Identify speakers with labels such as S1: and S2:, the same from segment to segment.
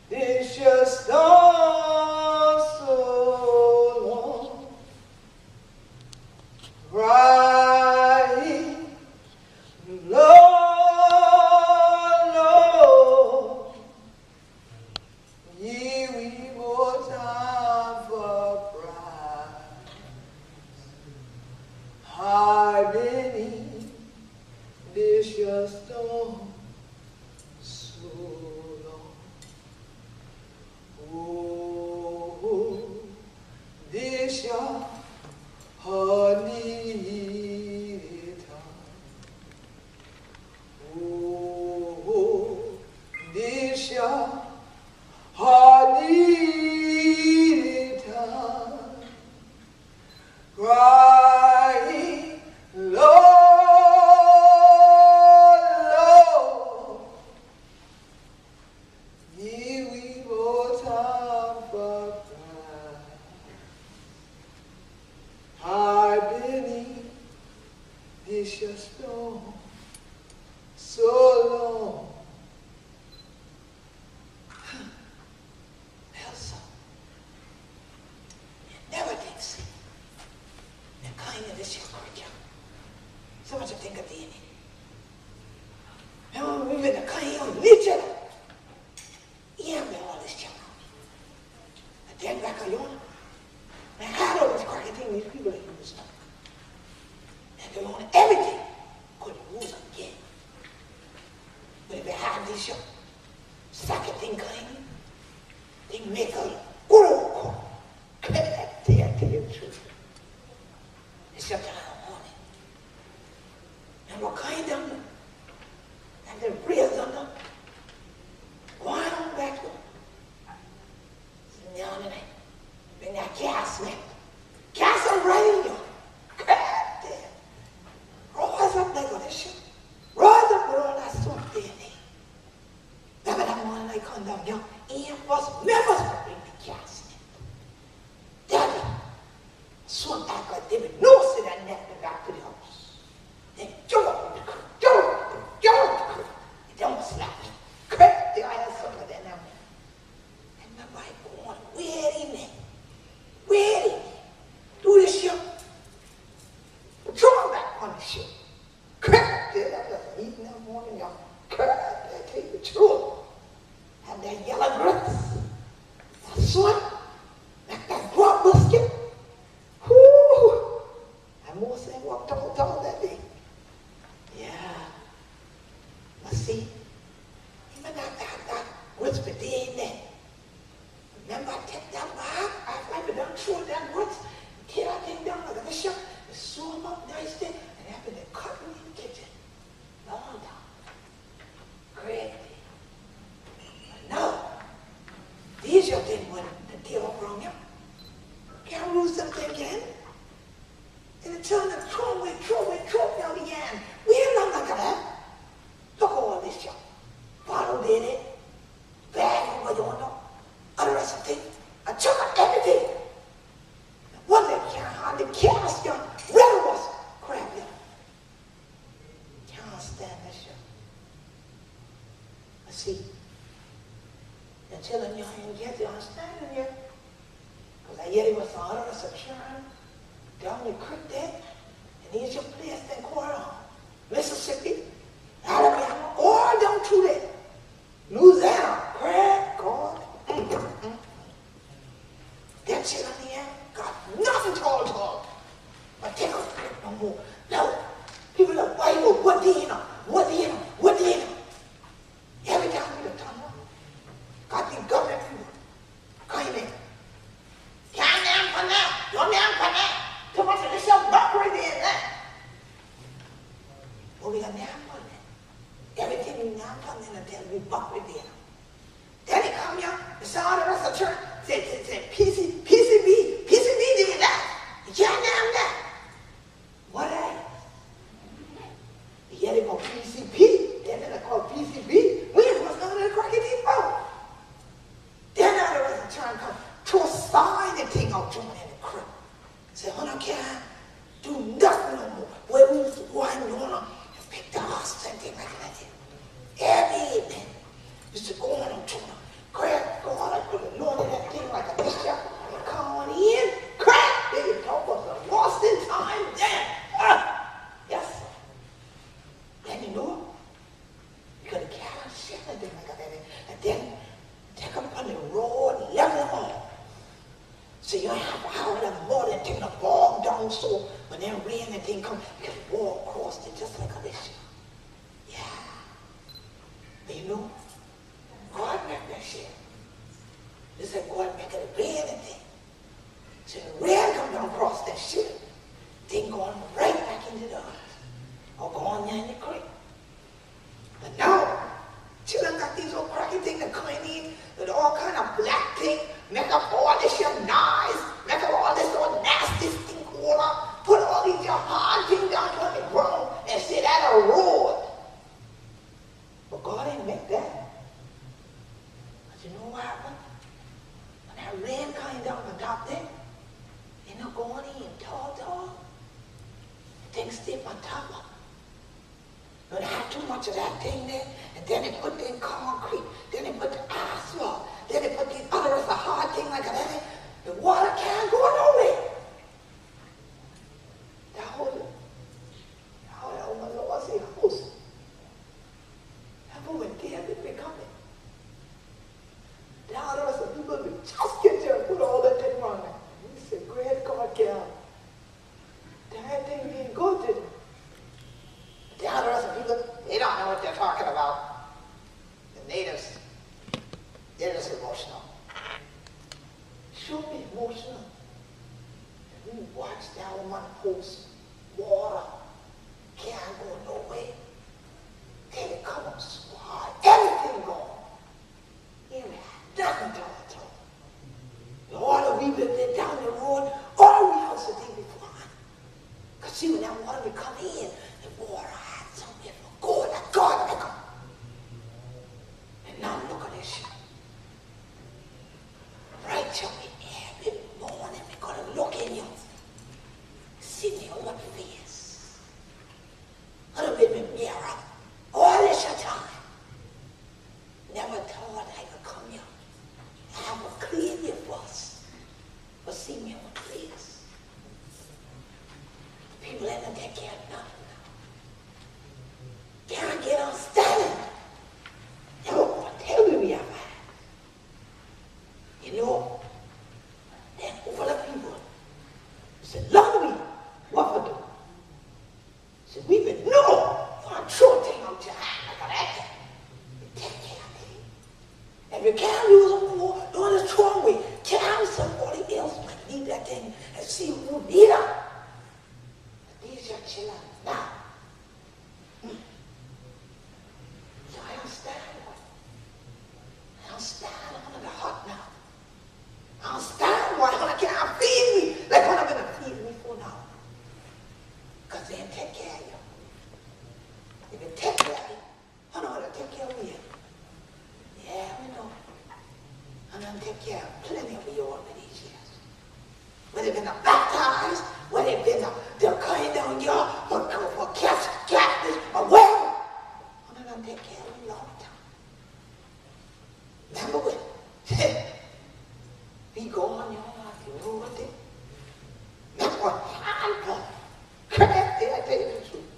S1: It's just all so long, right? Lord, Lord, ye we more time for pride, hiding this just all so long. Oh, this your needed time. Oh, this your needed time. Crying, Lord, Lord, ye we more time for pride. I've been in this your storm so long. Elsa, never did see the kind of this young creature. So much I think of the enemy. And we've been the kind of nature. Yeah, me all this junk. And then back on you. Man, how do this cracky thing these people that use stuff? And they want everything. Couldn't use them again. But if they have this young, suck it thing clean, they make a good old call. They tell you the truth. It's your time on it. And what kind of them? And the real them. Why don't back to them? Now, bring that gas, man. Gas on radio. Crap there. Rise up like this shit. Rise up with all that stuff there. Remember that morning I come down, young Ian was members to bring the gas. Daddy, swung back like they would no sit and net me back to the house. Then jump up in the creek, jump up in the creek, jump up in the creek. It don't slap me. Crap, the eye of some of that now. And my wife going, where he met? Where he met? Do this shit. Throw him back on the ship. Crap, there, that doesn't eat in that morning, y'all. Crap, they take the truth. And that yellow grits. That sweat. Like that drop biscuit. Whoo! And most ain't walked tall that day. Yeah. But see, even that grits for day in there. Remember I take that back, after I done throw that grits, tear that thing down like a bishop, and sew them up nicely, and after they cut me in the kitchen. Long down. Great. But no, these are things when the devil wrong you. Can't lose something again. And they tell them, throw away down again. We're not like that. Look at all this junk. Bottle did it. Bag over yonder. Other rest of things. I took out everything. One that can't hardly cast young. Red was crap young. Can't stand this young. But see, until the young ain't get the understanding yet. Because I yet he was on us a churn down the creek there. And here's your place then quarter on. Mississippi, Alabama, all down through there. Louisiana, crap, God. That shit on the end got nothing tall. But take a grip no more. No. People are Bible, what do you know? Every time we look down, got the government people. Come in. Can't name for now. Don't name for now. Too much of this stuff not right there in that. But we got name for that. Everything we name for them until we buck with them. Then he come here, and saw the rest of the church, said, PCB did that. You can't name that. What that? You get it called PCP, then they call PCB. We ain't what's going to the cracky people. Then now the rest of the church come, to a sign and take out John in the crib. Say, I can't do nothing no more. Where we used to go and pick the house and things like that. Every evening. and things like that. And then take them on the road, level them off. So you don't have to howl in the morning and take the bog down so when that rain and thing come, you can walk across it just like this. Yeah. But you know, God make that shit. They said God make it rain and thing. So the rain come down across that shit, thing going right back into the earth. Or going down in the creek. But now, children got these old cracky things that come in with all kind of black thing, make up all this your knives, make up all this old nasty stink water, put all these your hard things down on the ground and say that a road. But God ain't make that. But you know what happened? When that rain came down on top there, they not going in tall. Things stay on top of them. But they had too much of that thing there, and then they put in concrete, then they put the asphalt, then they put these other hard thing like that. The water can't go nowhere. That whole my Lord say house. That whole there didn't become it. The other rest of people will just get there and put all that thing on there. We say, great God, girl. That thing being good, didn't it? The other rest of people, they don't know what they're talking about. The natives, they're just emotional. Should be emotional. And we watch that woman post water, can't go nowhere. Then it comes so hard, everything gone. You ain't nothing to all. All the we lived down the road, all we house the day before. Because see, when that water would come in, the water had something for God, that God make them. And now look at this shit. Right till every morning we're going to look in you, see me on what face. A little bit of mirror. All this your time. Never thought I could come here. I will clean you first. But see me on what face. People ain't gonna take care of nothing now. Can't get on standing. Never gonna tell me we are bad. You know, then all the people said, love me, what for do? Said, we been no, I'm sure thing on your hand like that. You take care of it. If you can't use them more, don't a strong way. Tell somebody else might need that thing and see who need them. These are children now. So I don't stand. I don't stand under the hot now. I don't stand why I can't feed me like what I'm going to feed me for now. Because they didn't take care of you. If you take care of you, I know how to take care of you. Yeah, we know. I'm going to take care of plenty of you over these years. Whether they've been baptized, whether they've been they're cutting down your for catfish, or whatever. I'm going to take care of you a long time. Remember when we go on your life, you know what they that's what happened. Correct, I tell you the truth.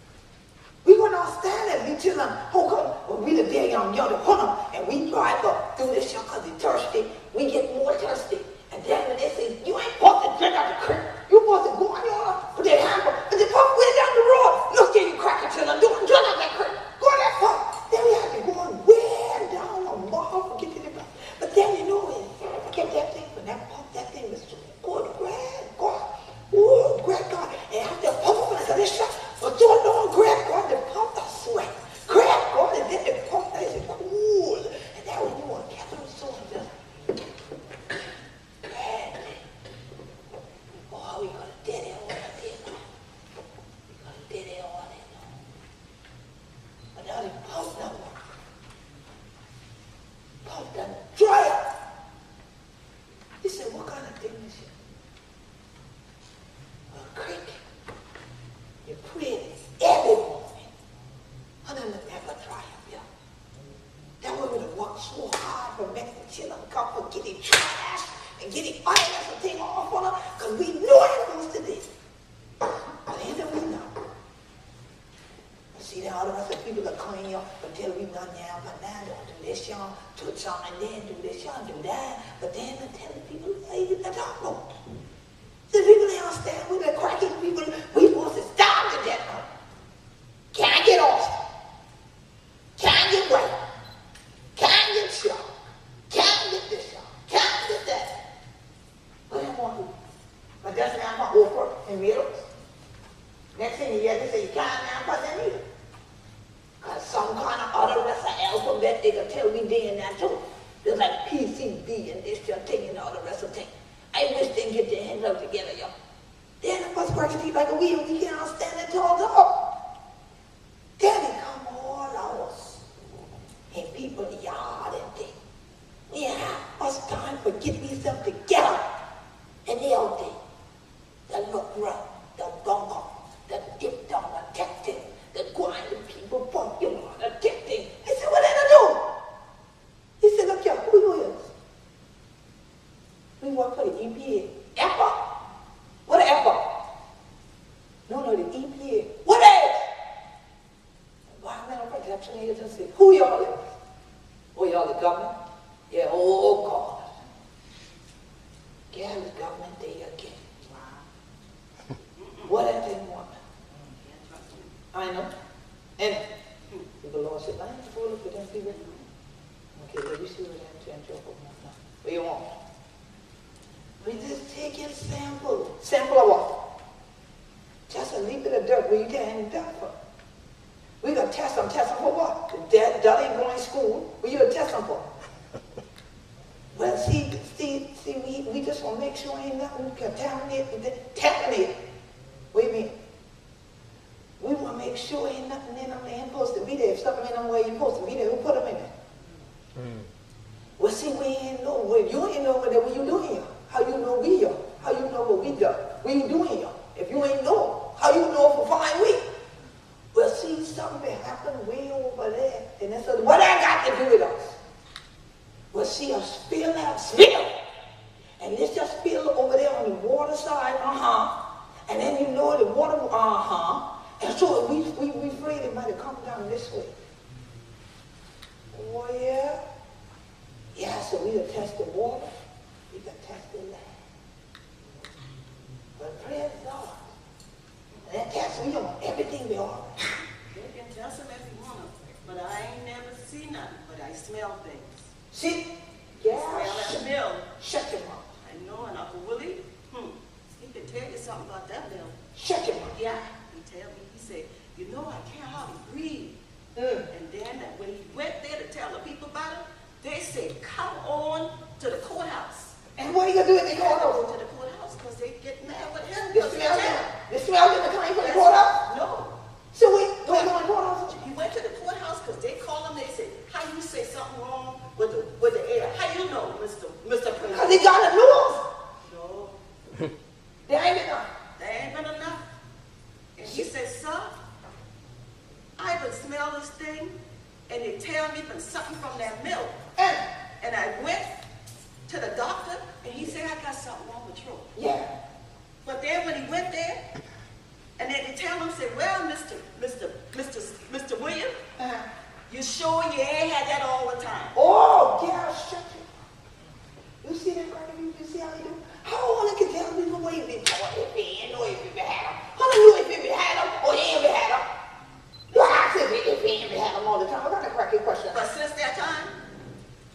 S1: We will not stand there, we children, how come when we the day young the hunter and we drive up through this shop because we're thirsty, we get more thirsty. And then when they say, you ain't supposed to drink out the creek, you're supposed to go on your put their hand up, and they put way down the road, look at you cracker children, don't drink out that creek, go that far. Then we have to go on way down a mile to get to the back. But then you know it, get that thing, when that pump, that thing was so good, great God, oh, great God, and after pump like this shot, for so long, great God, the pump the sweat, great God, and then the pump that is cool, and that was you want to catch them so just. Oh, we got a dead all that day long. We got a dead all day long. But now the pump now. Pump done dry up. He said, what kind of thing is it? A creek. You pray it every morning. And then it never dry up, yeah. That way we work so hard for making children come for getting trash and getting violence and thing off on them because we knew it was to do. But then we know. You see, the other rest of people that come in here until we done now, but now don't do this, y'all, touch on, and then do this, y'all, do that. But then they're telling people, hey, you got to talk about. The people they understand, we the cracking people, we supposed to stop the death note. Can't get off. Can't get right. Can't get shot. Can't get this shot. Can't get that. What do I want to do? But that's not my offer in middles. Next thing you get, they say you can't now put them either. Because some kind of other rest of alphabet they can tell me they in that too. There's like PCB and this your thing and all the rest of thing. I wish they get their hands up together, y'all. Then the first person keep like a wheel, we can't stand it all up. Then they come all hours. And people in the yard and things. We have much time for get themselves together. And they all think. They look rough, the bunker, the dip down, the testing, the grinding people pump, you know, the testing. I said, what did I do? He said, look, y'all, who you is? We work for the EPA. EPA? What is EPA? No, the EPA. What is? Environmental Protection Agency. Who y'all is? Oh, y'all the government? Yeah, oh, God. Yeah, the government there again. Wow. What else they want? I know. And the Lord said, I ain't supposed to for them people. Okay, let me see what I'm trying to trouble now. What you want? We just taking sample. Sample of what? Just a little bit of dirt where you can't dirt for. We gonna test them for what? The dad ain't going to school. What you gonna test them for? Well, see, we just want to make sure ain't nothing contaminated. What do you mean? We want to make sure ain't nothing in them that ain't supposed to be there. If something in them where you're supposed to be there, who put them in there? Well, see, we ain't know. Well, you ain't know what you doing here. How you know we here? How you know what we done? What you doing here? If you ain't know, how you know for 5 weeks? Well, see, something happened way over there. And that's what I got to do with us. Well, see, a spill. And this just spill over there on the water side, And then you know the water, And so we afraid it might have come down this way. Oh, yeah? Yeah, so we can test the water. We can test the land. But praise God. And that test, we don't everything be all right.
S2: They can test them if you want them, but I ain't never seen nothing, but I smell things.
S1: See? Yeah.
S2: Smell that mill.
S1: Shut your mouth.
S2: I know, and Uncle Willie, he could tell you something about that mill.
S1: Shut your mouth.
S2: Yeah. He tell me, he said, you know, I can't hardly breathe. And then when he went there to tell the people about it, they said, come on to the courthouse.
S1: And what are you going to do at the courthouse?
S2: Go to the courthouse because they get mad with him.
S1: The smell didn't claim for the courthouse?
S2: No.
S1: So we going to the courthouse?
S2: He went to the courthouse because they called him. They said, how you say something wrong with the air? How you know, Mr. President?
S1: Because he got a news.
S2: No.
S1: There ain't enough.
S2: There ain't been enough. And he said, sir, I can smell this thing, and they tell me something from that milk. And I went to the doctor, and he said, I got something wrong with throat.
S1: Yeah.
S2: But then when he went there, and then they tell him, say, well, Mr. William, you sure you ain't had that all the time?
S1: Oh, yeah, shut you. You see that, Carter? You see how they do? How I can tell people what he been doing if he ain't know if he had them? How do you know if he had them or he ain't had them? You ask if he ain't had them all the time. I got a cracky question.
S2: But since that time,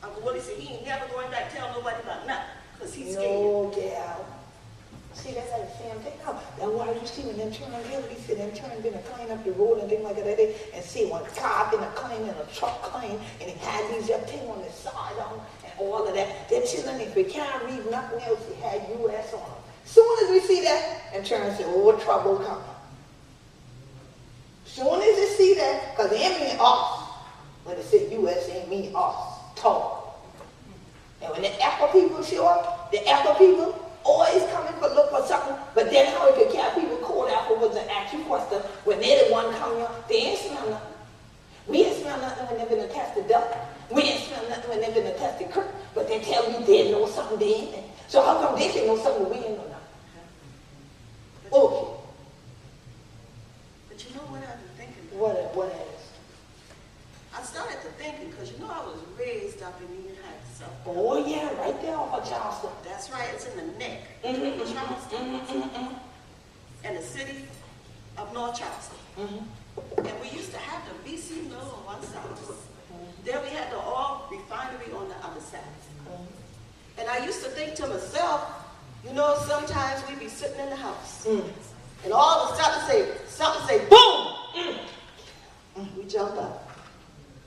S2: Uncle Willie said he ain't never going back to tell nobody about nothing because he's scared.
S1: No, gal. See, that's like the same thing. Now, that's why you see when them children really see them children been clean up the road and things like that, and see one car been clean and a truck clean, and it had these up thing on the side on and all of that. Them children, if we can't read nothing else, it had U.S. on them. Soon as we see that, them children say, oh, trouble coming. Soon as they see that, because they ain't mean us. When they say U.S., they ain't mean us. Total. And when the Apple people show up, the Apple people always coming for look for something, but then how we could get people called out for was an actual question when they're the one coming up, they ain't smell nothing. We ain't smell nothing when they've been attested duck. We ain't smell nothing when they've been attested crook, but they tell me they know something they ain't. So how come they can know something we ain't know nothing? Okay.
S2: But you know what I've been thinking?
S1: What is?
S2: I started to thinking because you know I was raised raised up in Union Heights. So.
S1: Oh, yeah, right there off of Charleston.
S2: That's right, it's in the neck
S1: Mm-hmm.
S2: between Charleston and the city of North Charleston.
S1: Mm-hmm.
S2: And we used to have the BC mill on one side. Then we had the oil refinery on the other side. And I used to think to myself, you know, sometimes we be sitting in the house, and all of a sudden something say, boom! We jump up,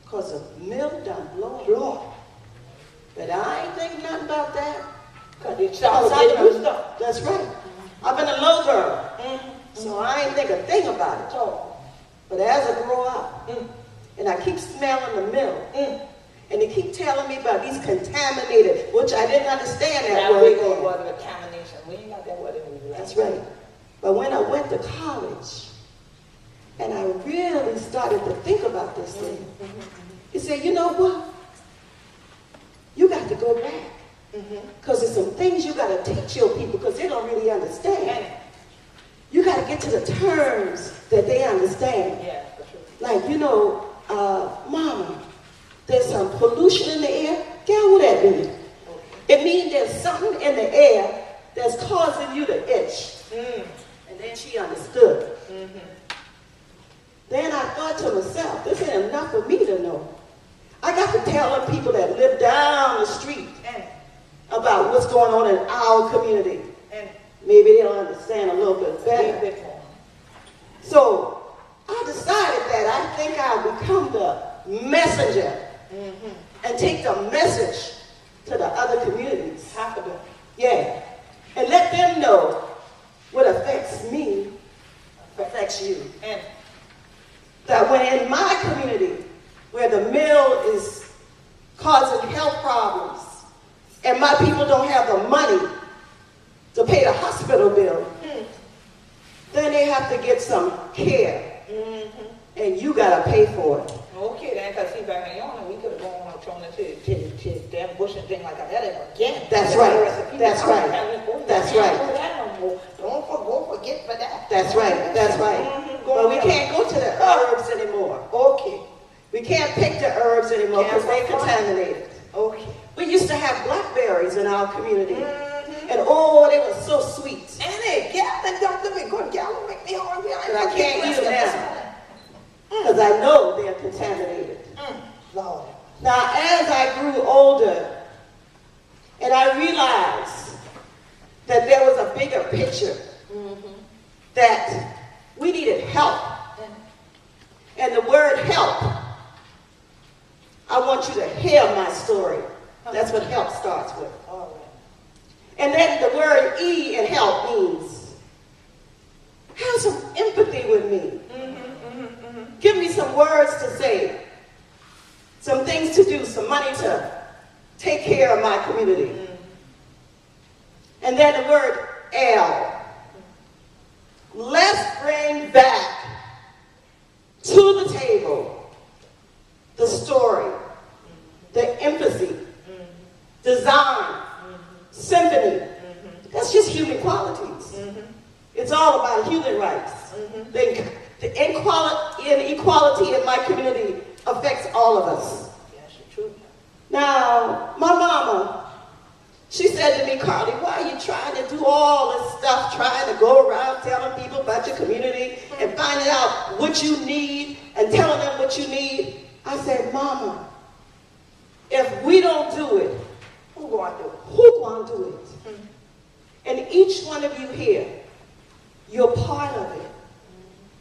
S2: because the mill done blow up. But I ain't thinking nothing about that.
S1: Because they started getting new stuff.
S2: That's right. I've been a little girl, so I ain't think a thing about it. But as I grow up, and I keep smelling the mill, and they keep telling me about these contaminated, which I didn't understand that word.
S1: Now we go to contamination. We ain't got that word in the
S2: That's right. But when I went to college, and I really started to think about this thing, he said, you know what? You got to go back. Because there's some things you got to teach your people because they don't really understand. You got to get to the terms that they understand.
S1: Yeah, for sure.
S2: Like, you know, mama, there's some pollution in the air. Guess what that means? It means there's something in the air that's causing you to itch. And then she understood. Then I thought to myself, this ain't enough for me to know. I got to tell the people that live down the street about what's going on in our community. Maybe they'll understand a little bit better. So I decided that I think I'll become the messenger and take the message to the other communities. Yeah. And let them know what affects me affects you.
S1: And
S2: that when in my community, where the mill is causing health problems, and my people don't have the money to pay the hospital bill, then they have to get some care, and you gotta pay for it.
S1: okay, then, because see, back in Yona, we could have gone on to damn bush and thing like that again.
S2: That's right. That's right. That's right.
S1: Don't forget for that.
S2: That's right. That's right. But we can't go to the herbs anymore.
S1: Okay.
S2: We can't pick the herbs anymore because they're contaminated.
S1: Okay.
S2: We used to have blackberries in our community. And oh, they were so sweet.
S1: And they Gallon, don't let me go. Gallon make me hungry.
S2: And I can't eat them now. Because I know they're contaminated.
S1: Lord.
S2: Now, as I grew older, and I realized that there was a bigger picture, that we needed help. And the word help, I want you to hear my story. That's what help starts with.
S1: All right.
S2: And then the word E in help means, have some empathy with me. Give me some words to say, some things to do, some money to take care of my community. And then the word L. Let's bring back to the table the story, the empathy, design, symphony. That's just human qualities. It's all about human rights. The inequality in my community affects all of us.
S1: Yes, true.
S2: Now, my mama, she said to me, Carly, why are you trying to do all this stuff, trying to go around telling people about your community and finding out what you need and telling them what you need? I said, Mama, if we don't do it,
S1: Who going to do it?
S2: who going to do it? And each one of you here, you're part of it.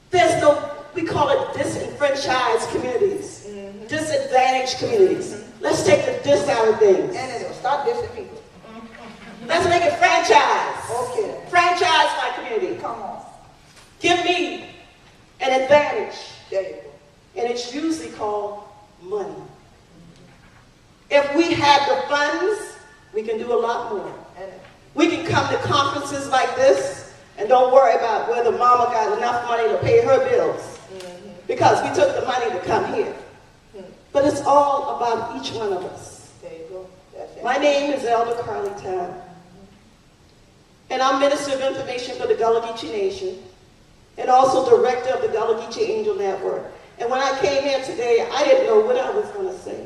S2: There's no, we call it disenfranchised communities, disadvantaged communities. Let's take the dis out of things.
S1: And it'll stop dissing people.
S2: Let's make it franchise.
S1: Okay.
S2: Franchise my community.
S1: Come on.
S2: Give me an advantage.
S1: There you go.
S2: And it's usually called money. If we have the funds, we can do a lot more.
S1: And
S2: We can come to conferences like this and don't worry about whether mama got enough money to pay her bills. Because we took the money to come here. But it's all about each one of us.
S1: there you go. That's it.
S2: My name is Elder Carly Town. And I'm Minister of Information for the Gullah Geechee Nation. And also Director of the Gullah Geechee Angel Network. And when I came here today, I didn't know what I was going to say.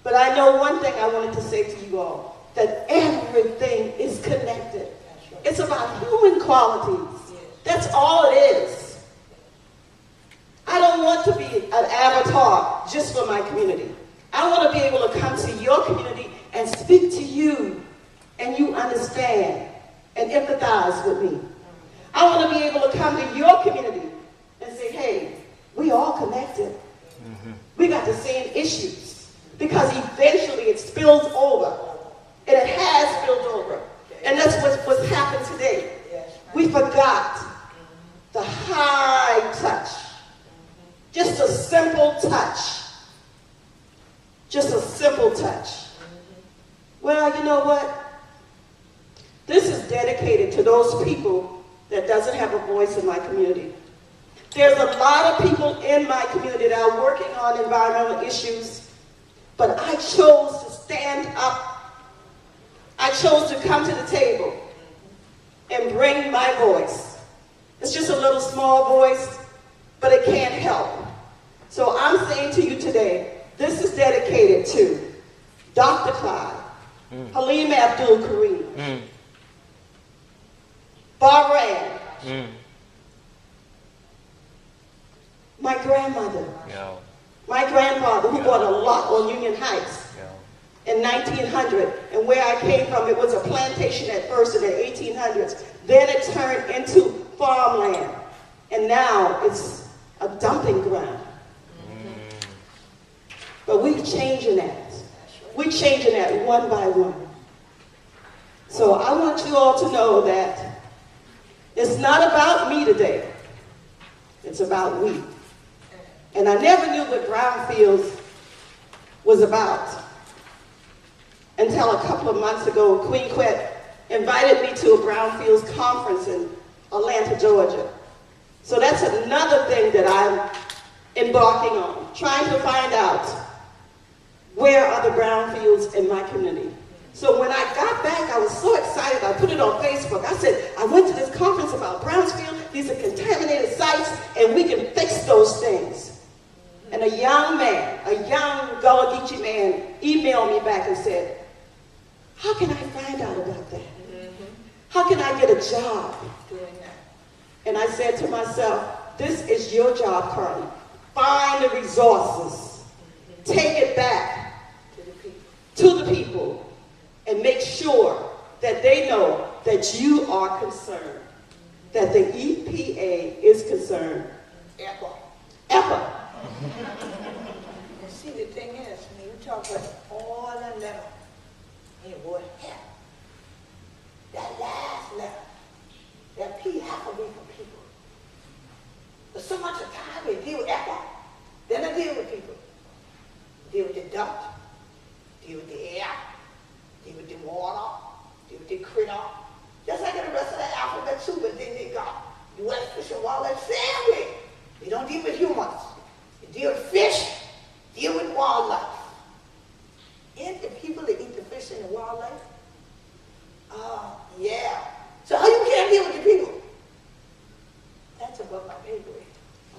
S2: But But I know one thing I wanted to say to you all, that everything is connected. It's about human qualities. That's all it is. I don't want to be an avatar just for my community. I want to be able to come to your community and speak to you, and you understand and empathize with me. I want to be able to come to your community and say, hey, we all connected. We got the same issues. Because eventually it spills over. And it has spilled over. And that's what's happened today. We forgot the high touch. Just a simple touch. Just a simple touch. Well, you know what? This is dedicated to those people that doesn't have a voice in my community. There's a lot of people in my community that are working on environmental issues, but I chose to stand up. I chose to come to the table and bring my voice. It's just a little small voice, but it can't help. So I'm saying to you today, this is dedicated to Dr. Clyde, Halim Abdul Kareem, Barbara Ann, my grandmother, my grandfather, who bought a lot on Union Heights in 1900, and where I came from, it was a plantation at first in the 1800s. Then it turned into farmland, and now it's a dumping ground. But we're changing that. We're changing that one by one. So I want you all to know that it's not about me today. It's about we. And I never knew what brownfields was about until a couple of months ago. Queen Quet invited me to a brownfields conference in Atlanta, Georgia. So that's another thing that I'm embarking on, trying to find out where are the brownfields in my community. So when I got back, I was so excited. I put it on Facebook. I said, I went to this conference about brownfield. These are contaminated sites, and we can fix those things. And a young man, a young Gullah Geechee man, emailed me back and said, how can I find out about that? How can I get a job doing that? And I said to myself, this is your job, Carly. Find the resources. Take it back to the people and make sure that they know that you are concerned, that the EPA is concerned. EPA.
S1: And see, the thing is, when you talk about all the level, it would help. That last level, that P have to be for people. But so much of time we deal with EPA, then I deal with people. Deal with the dump, deal with the air, deal with the water, deal with the critter. Just like the rest of the alphabet too, but then they got U.S. Fish and Wildlife sandwich. We don't deal with humans. You deal with fish, deal with wildlife. And the people that eat the fish and the wildlife, yeah. So how you can't deal with the people? That's above my pay grade.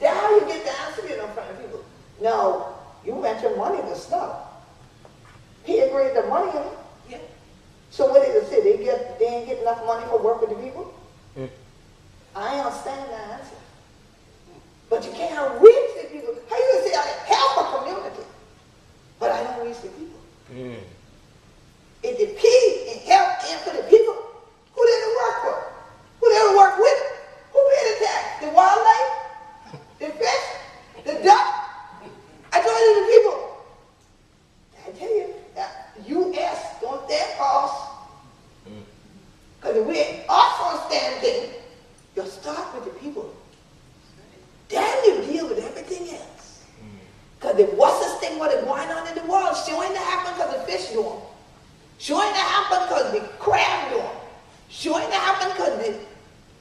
S1: That's how you get the answer in front of people. No, you mentioned money to stuff. He agreed the money in it. Yeah. So what did it say? They ain't get enough money for work with the people? I understand that answer. But you can't reach the people. How you gonna say I help a community, but I don't reach the people? If the P in help and for the people, who did it work for? Who did it work with? Who paid the tax? The wildlife? The fish? The duck? I told you the people. I tell you, U.S. don't dare cost. Because if we also standing, you'll start with the people. Then you deal with everything else. Because what's this thing what is going on in the world? Sure ain't happen because the fish do them. Sure ain't happen because the crab do them. Sure ain't happen because the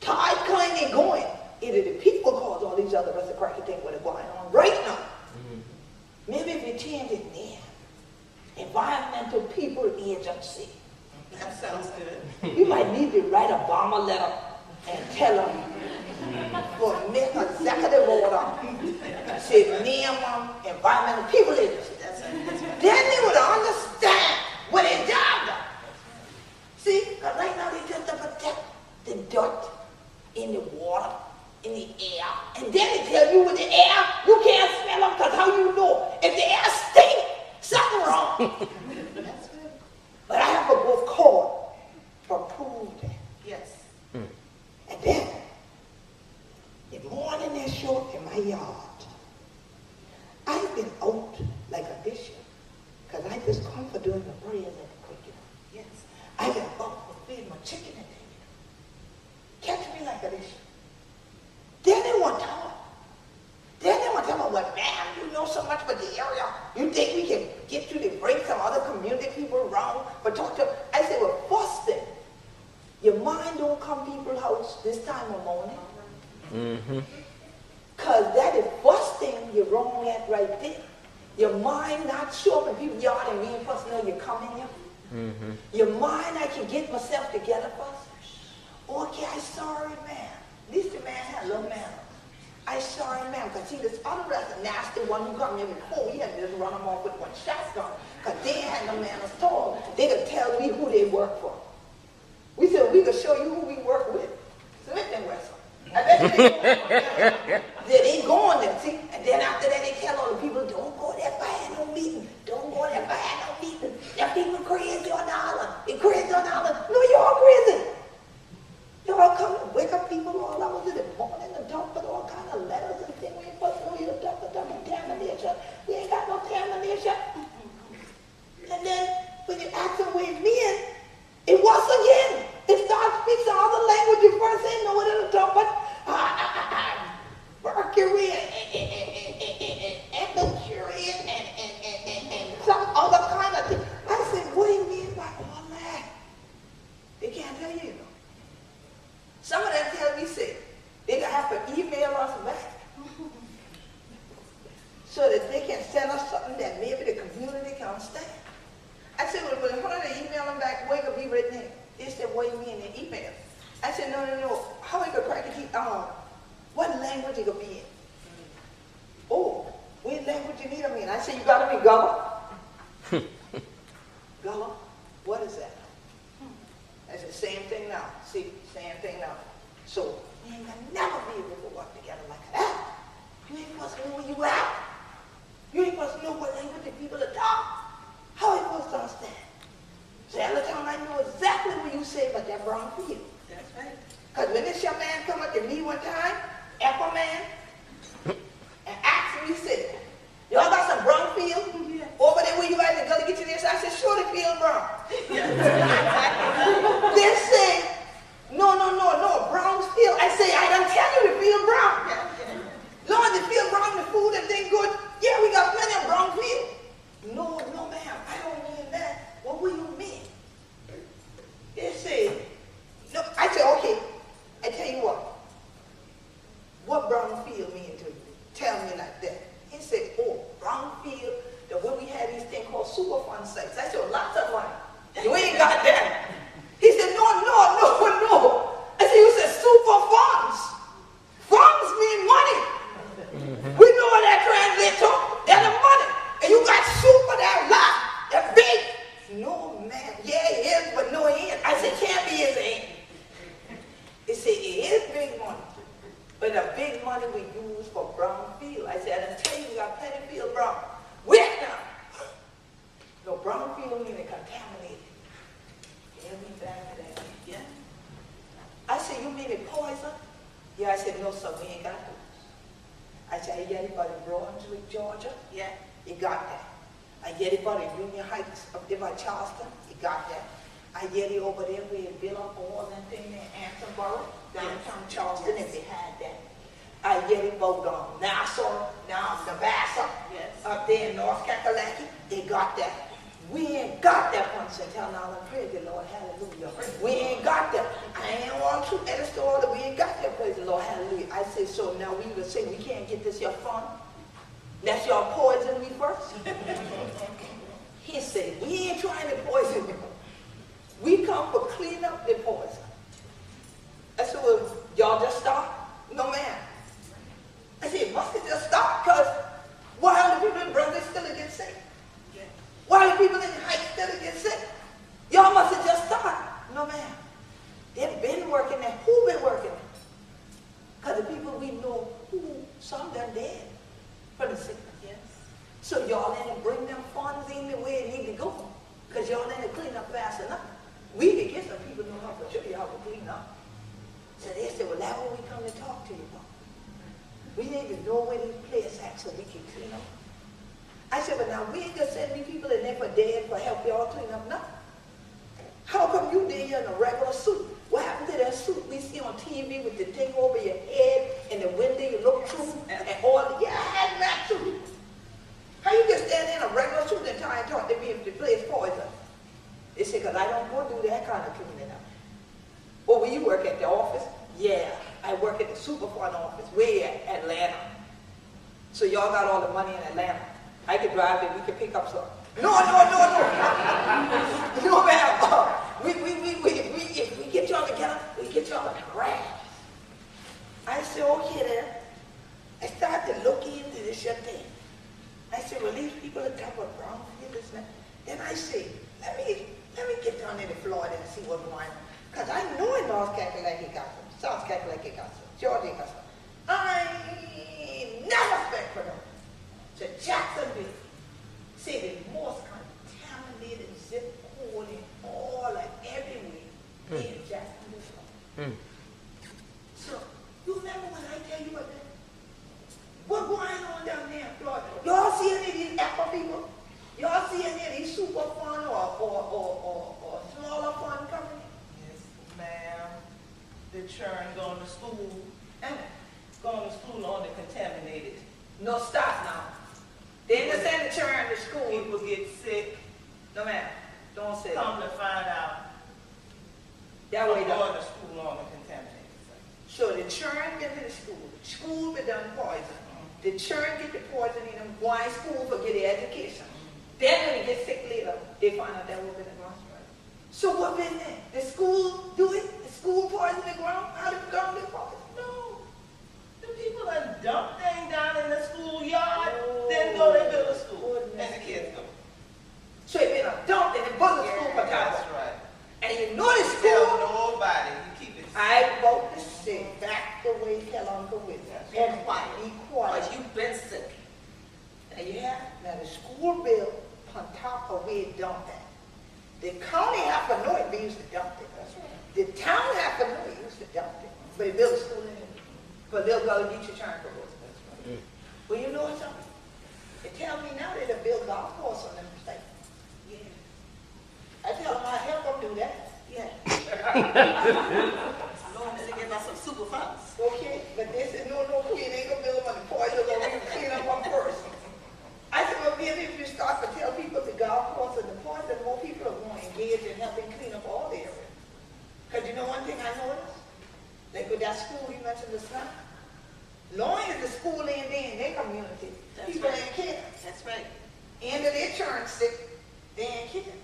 S1: tide kind ain't going. Either the people cause all these other rest of cracky things what is going on right now. Maybe if you change it then. Environmental People Agency.
S2: That sounds good.
S1: You might need to write a bomber letter and tell them for executive order, say minimum Environmental People Agency. Then they would understand.
S2: That's good.
S1: But I have to go court to prove that.
S2: Yes.
S1: And then, the morning they show up in my yard, I've been out like a bishop, because I just come for doing the prayers at the cricket.
S2: Yes.
S1: I get up for feeding my chicken and thing. Catch me like a bishop. Then they want to talk. Then they want to talk about, well, man, you know so much about the area. You think we can get you to bring some other community people around, but talk to them? I say, well, first thing, your mind don't come to people's house this time of morning. Because that is first thing you're wrong at right there. Your mind not sure when people yard and me and first know you're coming here. Your mind, I can get myself together first. Okay, I'm sorry, man. At least the man had a little manners. I'm sorry, ma'am, because see, this other rest nasty one who come here before, we had to just run them off with one shotgun, because they had no manners at all. They could tell me who they work for. We said, we could show you who we work with. Smith and Wesson. I bet you they go on there, see? And then after that, they tell all the people, don't go there for no meeting. Don't go there for no meeting. Them people crazy on the island. They crazy on the island. No, y'all crazy. Y'all come and wake up people all hours in the morning and dump with all kind of letters and things. We ain't supposed to know you to dump contamination. We ain't got no contamination. And then when you ask them where me in, it was again. It starts speaking other language. You first ain't know what it'll talk about. Mercury and mercury and some other kind of thing. I said, what do you mean by all that? They can't tell you. Some of them tell me, say, they have to email us back so that they can send us something that maybe the community can understand. I said, well, how do they email them back? Where could be written in? They said, what do you mean in email? I said, no. How we could crack it? What language it could be in? Oh, what language you need them in? I said, you got to be Gullah. Gullah? What is that? I said, same thing now. See, same thing now. So, we ain't gonna never be able to work together like that. You ain't supposed to know where you at. You ain't supposed to know what language the people are talking. How are you supposed to understand? So every time I know exactly what you say about that brown field.
S2: That's right.
S1: Because when this young man come up to me one time, Apple man, and asked me, he said, y'all got some brown field? Over there where you at in the gully get you this? I said, sure, the field brown. They say, no, brown field. I say, I done tell you the field brown. Lord, the field brown, the food, everything good. Yeah, we got plenty of brown field. No, ma'am, I don't mean that. What will you mean? They say, no, I said, okay, I tell you what brown field mean to you? Tell me like that. He said, oh, brown field, the way we had these things called Superfund sites. I said, lots of money. You ain't got that. He said, no. I said, you said super funds. Funds mean money. We know what that translates to. That's the money. And you got super, that lot, that big. No, man. Yeah, it is, but no, it ain't. I said, can't be, it ain't. He said, it is big money. But the big money we use for brown field. I said, I tell you, we got plenty of field brown. Where now? No, brown field meaning contaminated. Every back of that. Yeah. I said, you mean it poison? Yeah, I said, no, sir, we ain't got those. I said, I get it by the Brunswick, Georgia. Yeah, you got that. I get it by the Union Heights up there by Charleston. You got that. I get it over there where you build up all that thing in Antonsboro, downtown Charleston, if they had that. I get it both on Nassau, now Nebraska, up there in North Kakalaki. They got that. We ain't got that one, so tell now and praise the Lord, hallelujah. We ain't got that. I ain't want to at the store that we ain't got that, praise the Lord, hallelujah. I say, so now we will say we can't get this your fun. That's your poison me first. He said, we ain't trying to poison you. We come for clean up the poison. I said, well, y'all just stop? No, ma'am. I said, must it just stop? Because why are the people in Brunswick still get sick? Why are the people in the Heights still get sick? Y'all must have just started. No, ma'am. They've been working there. Who been working there? Because the people we know, some done dead from the sickness. Yes. So y'all didn't bring them funds in the way it need to know where these players at so we can clean up? I said, but now we ain't gonna send me people in there for dead for help y'all clean up nothing. How come you there in a regular suit? What happened to that suit we see on TV with the thing over your head and the window you look through and all the, yeah, I had that suit. How you just stand in a regular suit and try and talk to me if the place poison? They said, because I don't go do that kind of cleaning up. Oh, will you work at the office? Yeah, I work at the Superfund office, way at Atlanta. So y'all got all the money in Atlanta. I could drive it, we could pick up some. No. No, ma'am. If we get y'all together, we get y'all in the grass. I said, okay then. I started to look into this thing. I said, well, these people are type of brown this and that. Then I said, let me get down into Florida and see what's going on. Because I know in North Carolina he got some, South Carolina he got some, Georgia he got some. I ain't never spent for them. To Jacksonville. See, the most contaminated zip code in all and everywhere in Jacksonville, Florida. So, you remember when I tell you what going on down there in Florida? Y'all see any of these Apple people? Y'all see any of these super fun or smaller fun companies?
S2: Yes, ma'am. The children going to school. Going to school on the contaminated.
S1: No, stop now. They didn't send the children to school.
S2: People get sick.
S1: No, ma'am. Don't say
S2: Come
S1: that.
S2: to find out.
S1: That way,
S2: Going to school on the contaminated.
S1: So the children get to the school be done poison. The children get the poison in them, go to school for get their education. Then when they get sick later, they find out that was in the ground. So what been there? The school do it? The school poison the ground? How did the ground get poison?
S2: No. The people that dump things down in the schoolyard, then go and build a school. And the kids go.
S1: So it been a dump and they built a school for
S2: That's
S1: time.
S2: right.
S1: And you know the
S2: Tell
S1: school?
S2: nobody. You keep it.
S1: I vote to say back the way tell Uncle William. Everybody be quiet.
S2: Because you've been sick.
S1: Yeah, now the school bill on top of where it dumped at. The county have to know it, they used to dump it. That's right. The town have to know it used to dump it. But they built a school in it. But they'll go to Geechee trying to go. That's right. Well, you know something? They tell me now they done built golf course on them state. Yeah. I tell them I help them do that. Yeah.
S2: Lord, they give us some super funds.
S1: Okay, but they said, no, we ain't gonna build them on the poison, we're gonna clean up them first. I said, well, maybe if you start to tell people the golf course and the poison, more people are going to engage in helping clean up all the area. Because you know one thing I noticed? Like with that school you mentioned this time, long as the school ain't there in their community, people ain't care.
S2: That's right.
S1: And if they turn sick, they ain't care.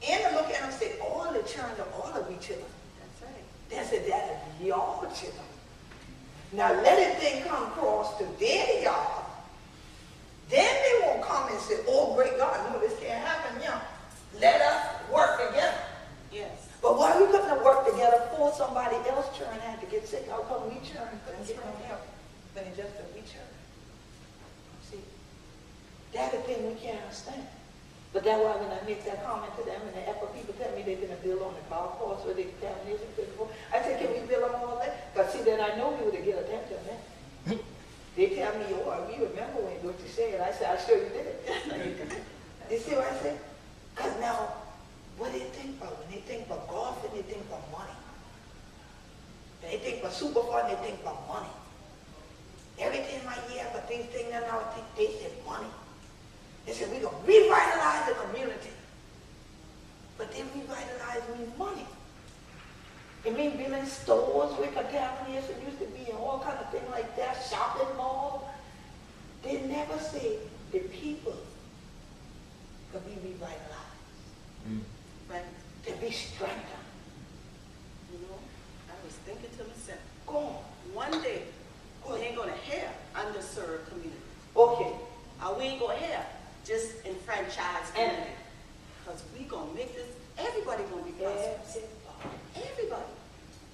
S1: And to look at them and say, all the children are all of each other.
S2: That's right.
S1: They said, that is y'all children. Now let it thing come across to their yard. Then they won't come and say, oh, great God, no, this can't happen, yeah. Let us work together.
S2: Yes.
S1: But why we couldn't have worked together before somebody else children had to get sick? How come we children couldn't get no help when it just that we children? See, that's the thing we can't understand. But that's why when I make that comment to them, and the Apple people tell me they're going to build on the golf course where they contamination before, I said, can we build on all that? Because see, then I know we would get attention then. They tell me, oh, we remember when what you said. I said, I sure you did. You see what I said? Because now, what do they think about? When they think about golfing, they think about money. When they think about Superfund, they think about money. Everything might, yeah, but these things now, they said money. They said, we're going to revitalize the community. But they revitalize means money. It means building stores where contamination used to be and all kind of things like that, shopping malls. They never say the people could be revitalized.
S2: Right.
S1: To be strengthened.
S2: You know, I was thinking to myself,
S1: Go on.
S2: one day, we ain't going to have underserved communities.
S1: Okay.
S2: We ain't going to have just enfranchised communities. Because we going to make this, everybody going to be prosperous. Everybody.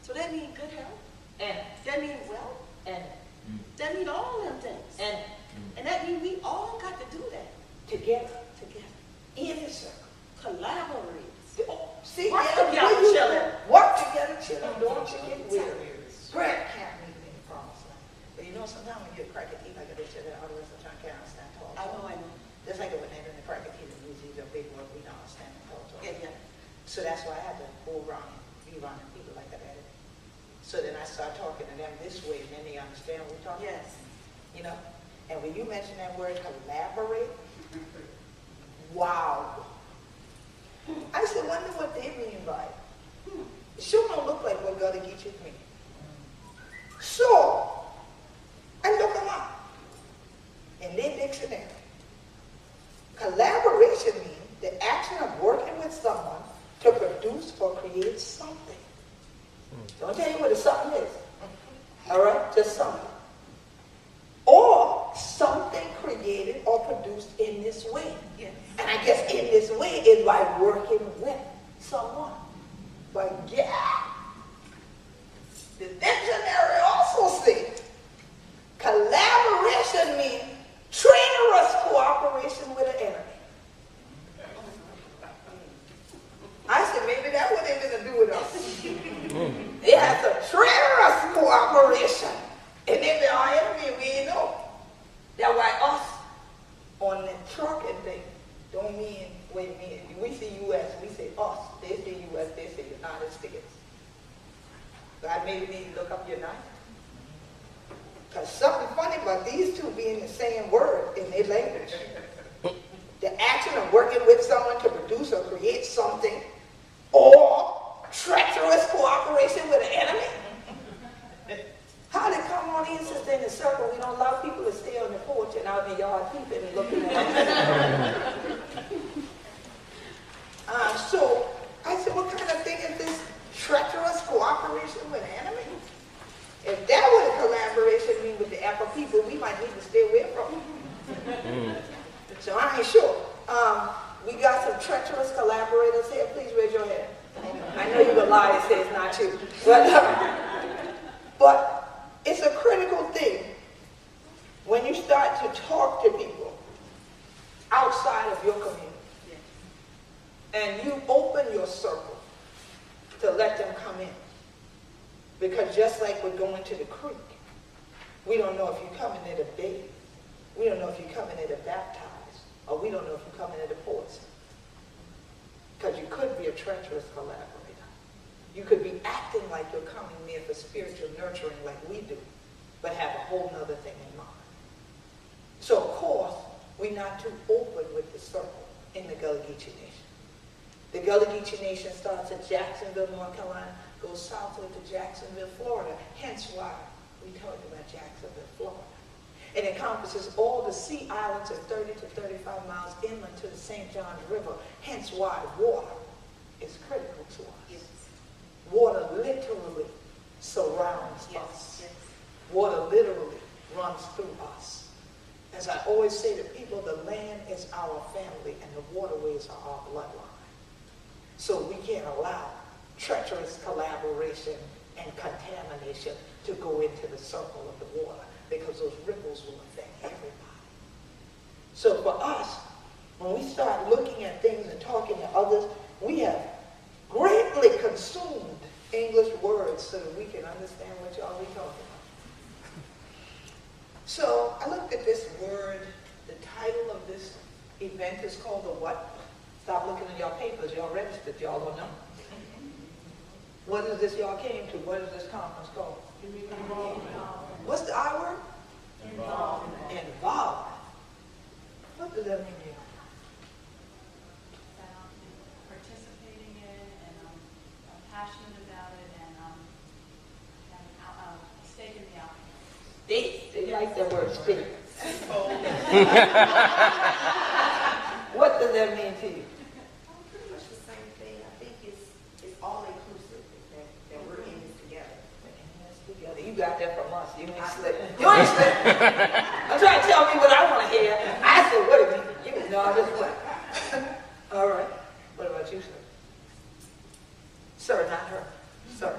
S2: So that means good health.
S1: And
S2: That means wealth.
S1: and
S2: That means all them things. And that means we all got to do that
S1: together.
S2: in
S1: In a circle.
S2: collaborate.
S1: See,
S2: Work
S1: yeah,
S2: together,
S1: you
S2: children.
S1: Work together, children. Don't you get weary. Prayer can't make me any promise. But you know, sometimes when you're a crack at teeth, I got to So that's why I had to go around and be around people like that. So then I start talking to them this way, and then they understand what we're talking about.
S2: Yes.
S1: You know? And when you mention that word collaborate, wow. I said, wonder what they mean by it. It sure don't look like what Gullah Geechee mean. So, I look them up in their dictionary. Collaboration means the action of working with someone to produce or create something. Don't tell you what the something is. All right? Just something. Or something created or produced in this way.
S2: Yes.
S1: And I guess in this way is by working with someone. But yeah, the dictionary also says collaboration means traitorous cooperation with an enemy. I said maybe that's what they're going to do with us. They have some traitorous cooperation. And if they're our enemy, we ain't know. That's why us on the trucking thing don't mean, wait a minute, we say U.S., we say us. They say U.S., they say United States. God maybe need to look up your knife. Because something funny about these two being the same word in their language. The action of working with someone to produce or create something, or treacherous cooperation with an enemy. How they come on in, sister, in the circle? We don't allow people to stay on the porch and out in the yard peeping and looking at us. So I said, what kind of thing is this treacherous cooperation with an enemy? If that was a collaboration mean with the Apple people, we might need to stay away from them. So I ain't sure. We got some treacherous collaborators here. Please raise your hand. I know you're going to lie and say it's not you. But it's a critical thing when you start to talk to people outside of your community. And you open your circle to let them come in. Because just like we're going to the creek, we don't know if you're coming there to bathe. We don't know if you're coming there to baptize. Or we don't know if you're coming there to pause. Because you could be a treacherous collaborator. You could be acting like you're coming there for spiritual nurturing like we do, but have a whole nother thing in mind. So of course, we're not too open with the circle in the Gullah Geechee Nation. The Gullah Geechee Nation starts at Jacksonville, North Carolina, goes southward to Jacksonville, Florida, hence why we talk about Jacksonville, Florida. It encompasses all the sea islands of 30 to 35 miles inland to the St. Johns River, hence why water is critical to us. Yes. Water literally surrounds us. Yes. Water literally runs through us. As I always say to people, the land is our family and the waterways are our bloodline. So we can't allow treacherous collaboration and contamination to go into the circle of the water, because those ripples will affect everybody. So for us, when we start looking at things and talking to others, we have greatly consumed English words so that we can understand what y'all be talking about. So I looked at this word. The title of this event is called the what? Stop looking in y'all papers. Y'all registered. Y'all don't know. What is this y'all came to? What is this conference called? What's the I word? Involvement. Involvement. What does that mean to you?
S3: Participating in, and I'm passionate about it, and stake in the outcome.
S1: Stake. They like that word, stake. What does that mean to you?
S2: Pretty much the same thing. I think it's all inclusive, that we're in this together.
S1: Together. You got that from us. You ain't slick. You ain't slick. I'm trying to tell me what I want to hear. I said, what it mean to you? No, I just went. All right. What about you, sir? Sir, not her. Sir.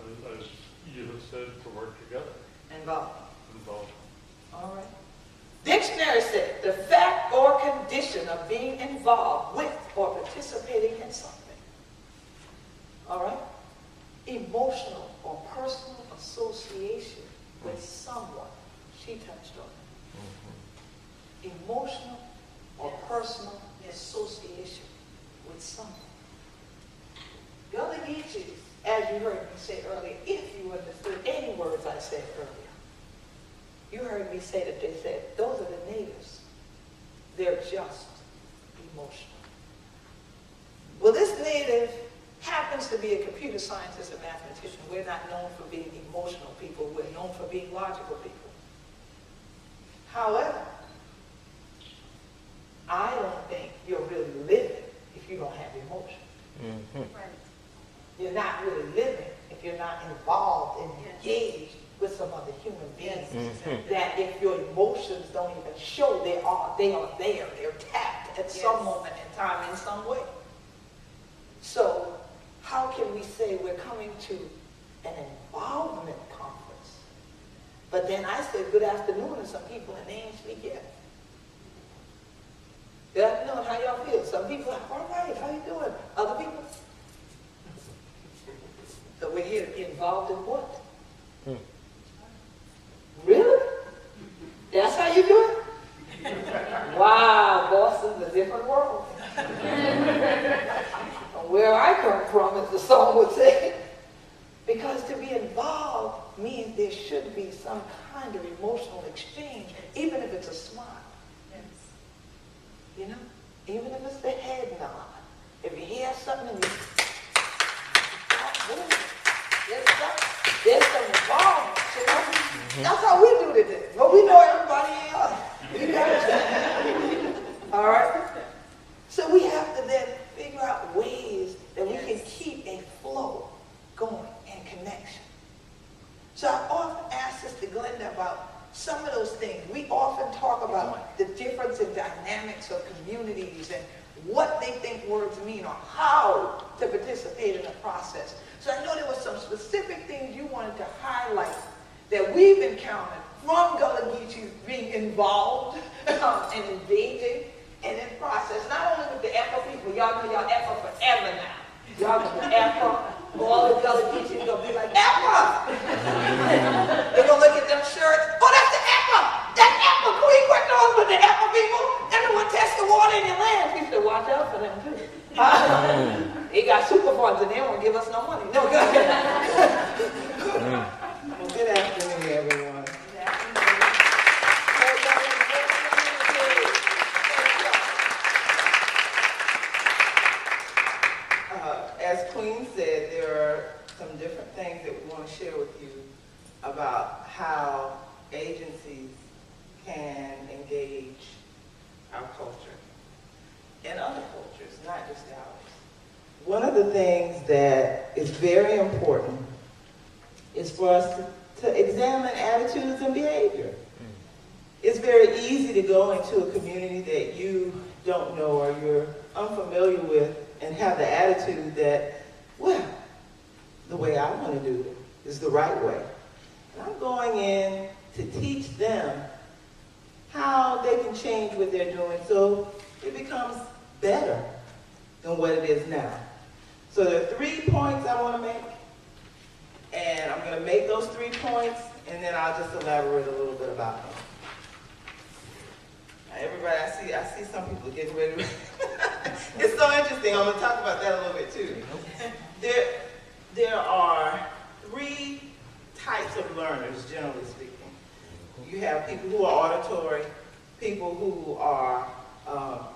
S4: As you have said, to work together.
S1: Involved.
S4: Involved.
S1: All right. Dictionary says the fact or condition of being involved with or participating in something. All right? Emotional or personal association with someone. She touched on it. Emotional or personal association someone. Gullah Geechee, as you heard me say earlier, if you understood any words I said earlier, you heard me say that they said, those are the natives. They're just emotional. Well, this native happens to be a computer scientist and mathematician. We're not known for being emotional people. We're known for being logical people. However, I don't think you're really living if you don't have emotion.
S3: Right.
S1: You're not really living if you're not involved and engaged with some other human beings. That if your emotions don't even show they are there. They're tapped at some moment in time in some way. So how can we say we're coming to an involvement conference, but then I said good afternoon to some people and they ain't speak yet? Good afternoon, how y'all feel? Some people are, all right, how you doing? Other people? So we're here to be involved in what? Really? That's how you do it? Wow, Boston's a different world. Where I come from, as the song would say. Because to be involved means there should be some kind of emotional exchange, even if it's a smile.
S3: Yes.
S1: You know? Even if it's the head nod. If you hear something and you there's some involvement, you know? That's how we do today. But we know everybody else. We know. All right? So we have to then figure out ways that we can keep a flow going and connection. So I often ask Sister Glenda about some of those things. We often talk about the difference in dynamics of communities and what they think words mean or how to participate in the process. So I know there were some specific things you wanted to highlight that we've encountered from Gullah Geechee being involved and engaging and in process, not only with the EPA people, y'all know y'all EPA forever now. Y'all know EPA, all the Gullah Geechee gonna be like, EPA! They're gonna look at them shirts, oh, that's the EPA! That's EPA! Can we quit those with the EPA people? Everyone test the water in your land. We should watch out for them too. They got super funds and they won't give us no money. No, go ahead. Well, good afternoon, everyone. Good afternoon. As Queen said, there are some different things that we want to share with you about how agencies can engage our culture and other cultures, not just ours. One of the things that is very important is for us to examine attitudes and behavior. It's very easy to go into a community that you don't know or you're unfamiliar with and have the attitude that, well, the way I want to do it is the right way. And I'm going in to teach them how they can change what they're doing so it becomes better than what it is now. So there are 3 points I want to make, and I'm going to make those 3 points, and then I'll just elaborate a little bit about them. Now, everybody, I see some people getting ready to... It's so interesting. I'm going to talk about that a little bit too. There are 3 types of learners, generally speaking. You have people who are auditory, people who are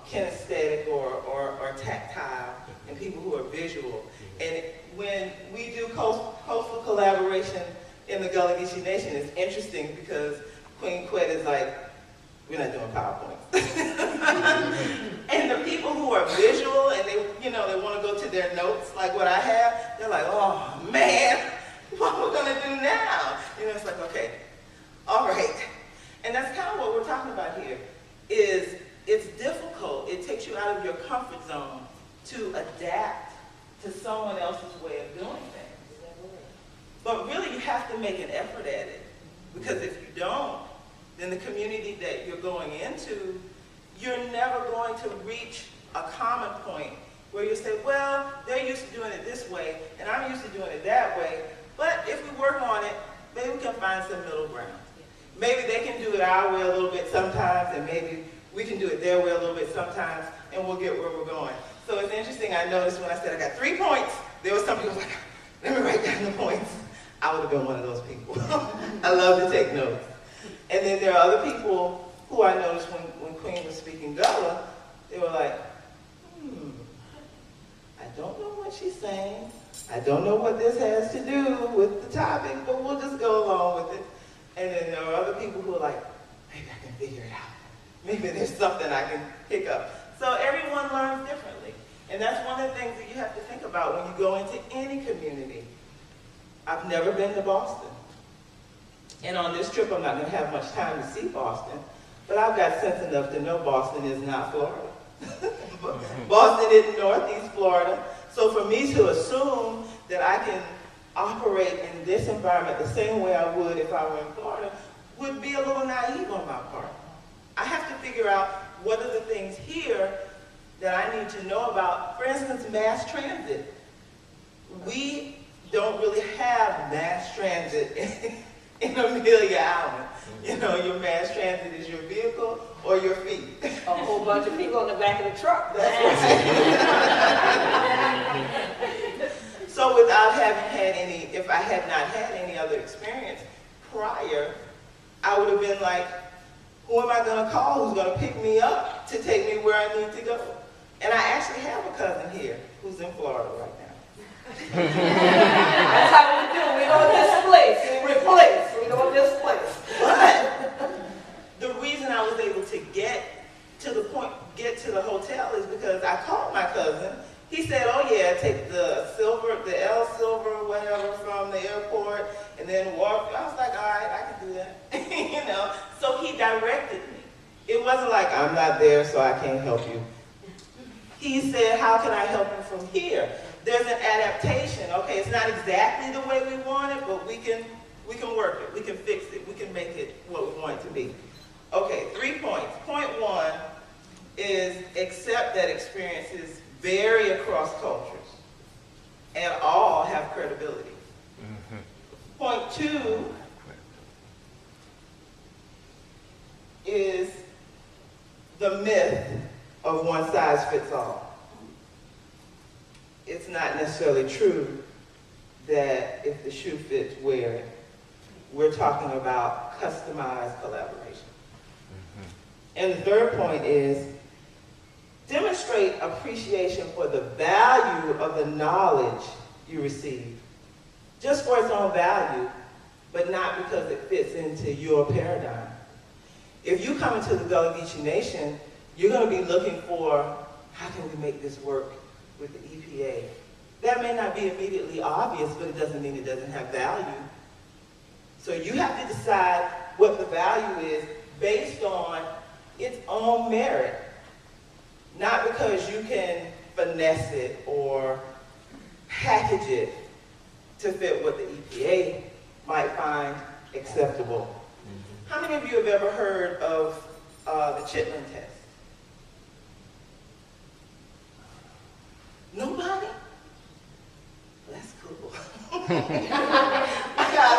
S1: kinesthetic or tactile, and people who are visual. And when we do coastal collaboration in the Gullah Geechee Nation, it's interesting because Queen Quet is like, we're not doing PowerPoints. And the people who are visual and they want to go to their notes like what I have, they're like, oh man, what are we going to do now? It's like, okay, all right. And that's kind of what we're talking about here, is it's difficult. It takes you out of your comfort zone to adapt to someone else's way of doing things. But really, you have to make an effort at it. Because if you don't, then the community that you're going into, you're never going to reach a common point where you say, well, they're used to doing it this way, and I'm used to doing it that way. But if we work on it, maybe we can find some middle ground. Maybe they can do it our way a little bit sometimes, and maybe
S5: we can do it their way a little bit sometimes, and we'll get where we're going. So it's interesting, I noticed when I said I got 3 points, there was some people like, let me write down the points. I would have been one of those people. I love to take notes. And then there are other people who I noticed when Queen was speaking Gullah, they were like, I don't know what she's saying. I don't know what this has to do with the topic, but we'll just go along with it. And then there are other people who are like, maybe I can figure it out. Maybe there's something I can pick up. So everyone learns differently. And that's one of the things that you have to think about when you go into any community. I've never been to Boston. And on this trip, I'm not going to have much time to see Boston. But I've got sense enough to know Boston is not Florida. Boston is Northeast Florida. So for me to assume that I can operate in this environment the same way I would if I were in Florida would be a little naive on my part. I have to figure out what are the things here that I need to know about. For instance, mass transit. We don't really have mass transit in Amelia Island. You know, your mass transit is your vehicle or your feet.
S1: A whole bunch of people in the back of the truck.
S5: That's right. So without having had any, if I had not had any other experience prior, I would have been like, who am I going to call who's going to pick me up to take me where I need to go? And I actually have a cousin here who's in Florida right now.
S1: That's how we do. We don't displace, we replace. We don't displace.
S5: But the reason I was able to get to the hotel is because I called my cousin. He said, oh yeah, take the L Silver, whatever, from the airport, and then walk. I was like, all right, I can do that. You know? So he directed me. It wasn't like, I'm not there, so I can't help you. He said, how can I help you from here? There's an adaptation. Okay, it's not exactly the way we want it, but we can work it. We can fix it. We can make it what we want it to be. Okay, 3 points. Point 1 is accept that experiences vary across cultures and all have credibility. Mm-hmm. Point 2 is the myth of one size fits all. It's not necessarily true that if the shoe fits, wear it. We're talking about customized collaboration. Mm-hmm. And the third point is demonstrate appreciation for the value of the knowledge you receive, just for its own value, but not because it fits into your paradigm. If you come into the Gullah Geechee Nation, you're going to be looking for, how can we make this work with the EPA? That may not be immediately obvious, but it doesn't mean it doesn't have value. So you have to decide what the value is based on its own merit, not because you can finesse it or package it to fit what the EPA might find acceptable. Mm-hmm. How many of you have ever heard of the Chitlin test? Nobody? That's cool. I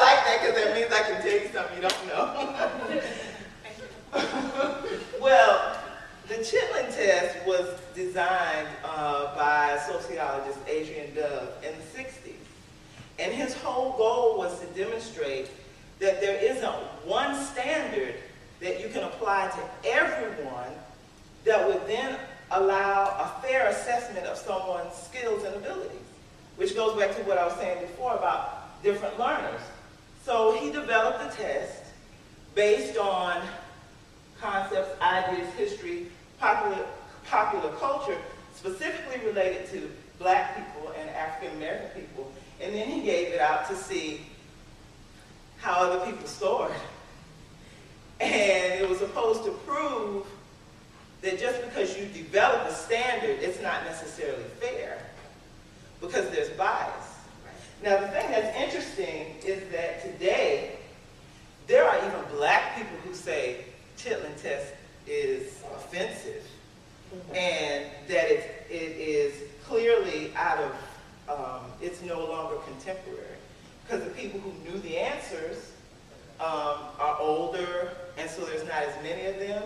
S5: like that because that means I can tell you something you don't know. Well, the Chitlin test was designed by sociologist Adrian Dove in the 60s. And his whole goal was to demonstrate that there isn't one standard that you can apply to everyone that would then allow a fair assessment of someone's skills and abilities, which goes back to what I was saying before about different learners. So he developed a test based on concepts, ideas, history, popular culture, specifically related to Black people and African American people, and then he gave it out to see how other people scored. And it was supposed to prove that just because you develop a standard, it's not necessarily fair, because there's bias. Now, the thing that's interesting is that today, there are even Black people who say Chitlin test is offensive, and that it is clearly out of, it's no longer contemporary, because the people who knew the answers are older, and so there's not as many of them.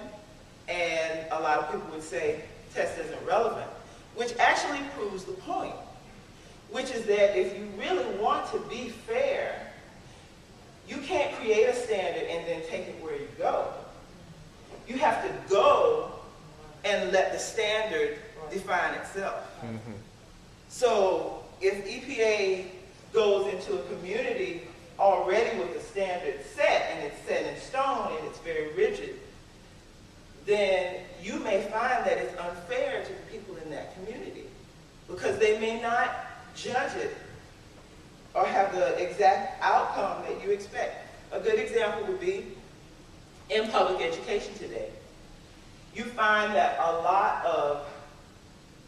S5: And a lot of people would say test isn't relevant, which actually proves the point, which is that if you really want to be fair, you can't create a standard and then take it where you go. You have to go and let the standard define itself. Mm-hmm. So if EPA goes into a community already with the standard set, and it's set in stone and it's very rigid, then you may find that it's unfair to the people in that community because they may not judge it or have the exact outcome that you expect. A good example would be in public education today. You find that a lot of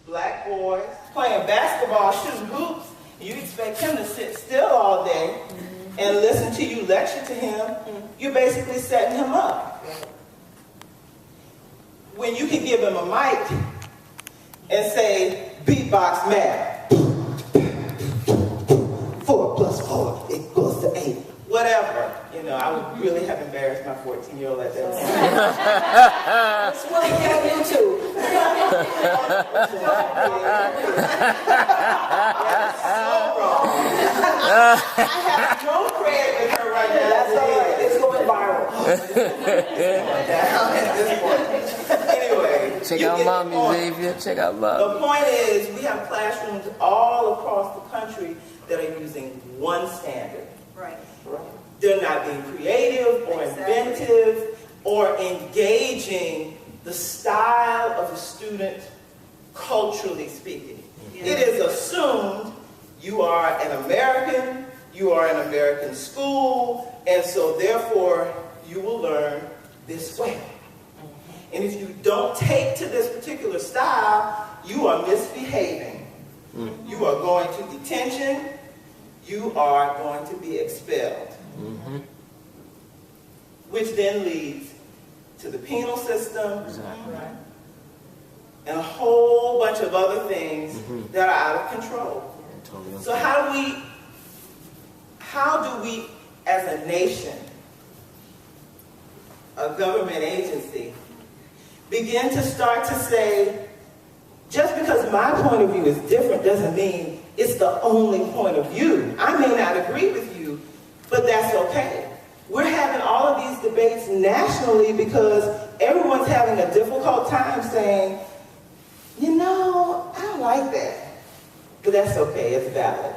S5: black boys playing basketball, shooting hoops, you expect him to sit still all day and listen to you lecture to him. You're basically setting him up. When you can give him a mic and say, beatbox math. 4 plus 4 equals to 8. Whatever. You know, I would really have embarrassed my 14-year-old at that time.
S1: It's what we on YouTube.
S5: That's so wrong. I have no credit with her right now.
S1: That's all right. It's going viral.
S5: Down at this point. Anyway.
S6: Check out Mommy, Xavier. Check out Mommy.
S5: The point is, we have classrooms all across the country that are using one standard.
S2: Right.
S5: They're not being creative or inventive or engaging the style of the student culturally speaking.
S2: Yeah.
S5: It is assumed you are an American, you are an American school, and so therefore you will learn this way. And if you don't take to this particular style, you are misbehaving. You are going to detention, you are going to be expelled. Mm-hmm. Which then leads to the penal system,
S6: Exactly.
S5: right? And a whole bunch of other things that are out of control.
S6: Totally.
S5: So how do we as a nation, a government agency, begin to start to say, just because my point of view is different doesn't mean it's the only point of view. I may not agree with you, but that's okay. We're having all of these debates nationally because everyone's having a difficult time saying, you know, I don't like that. But that's okay, it's valid.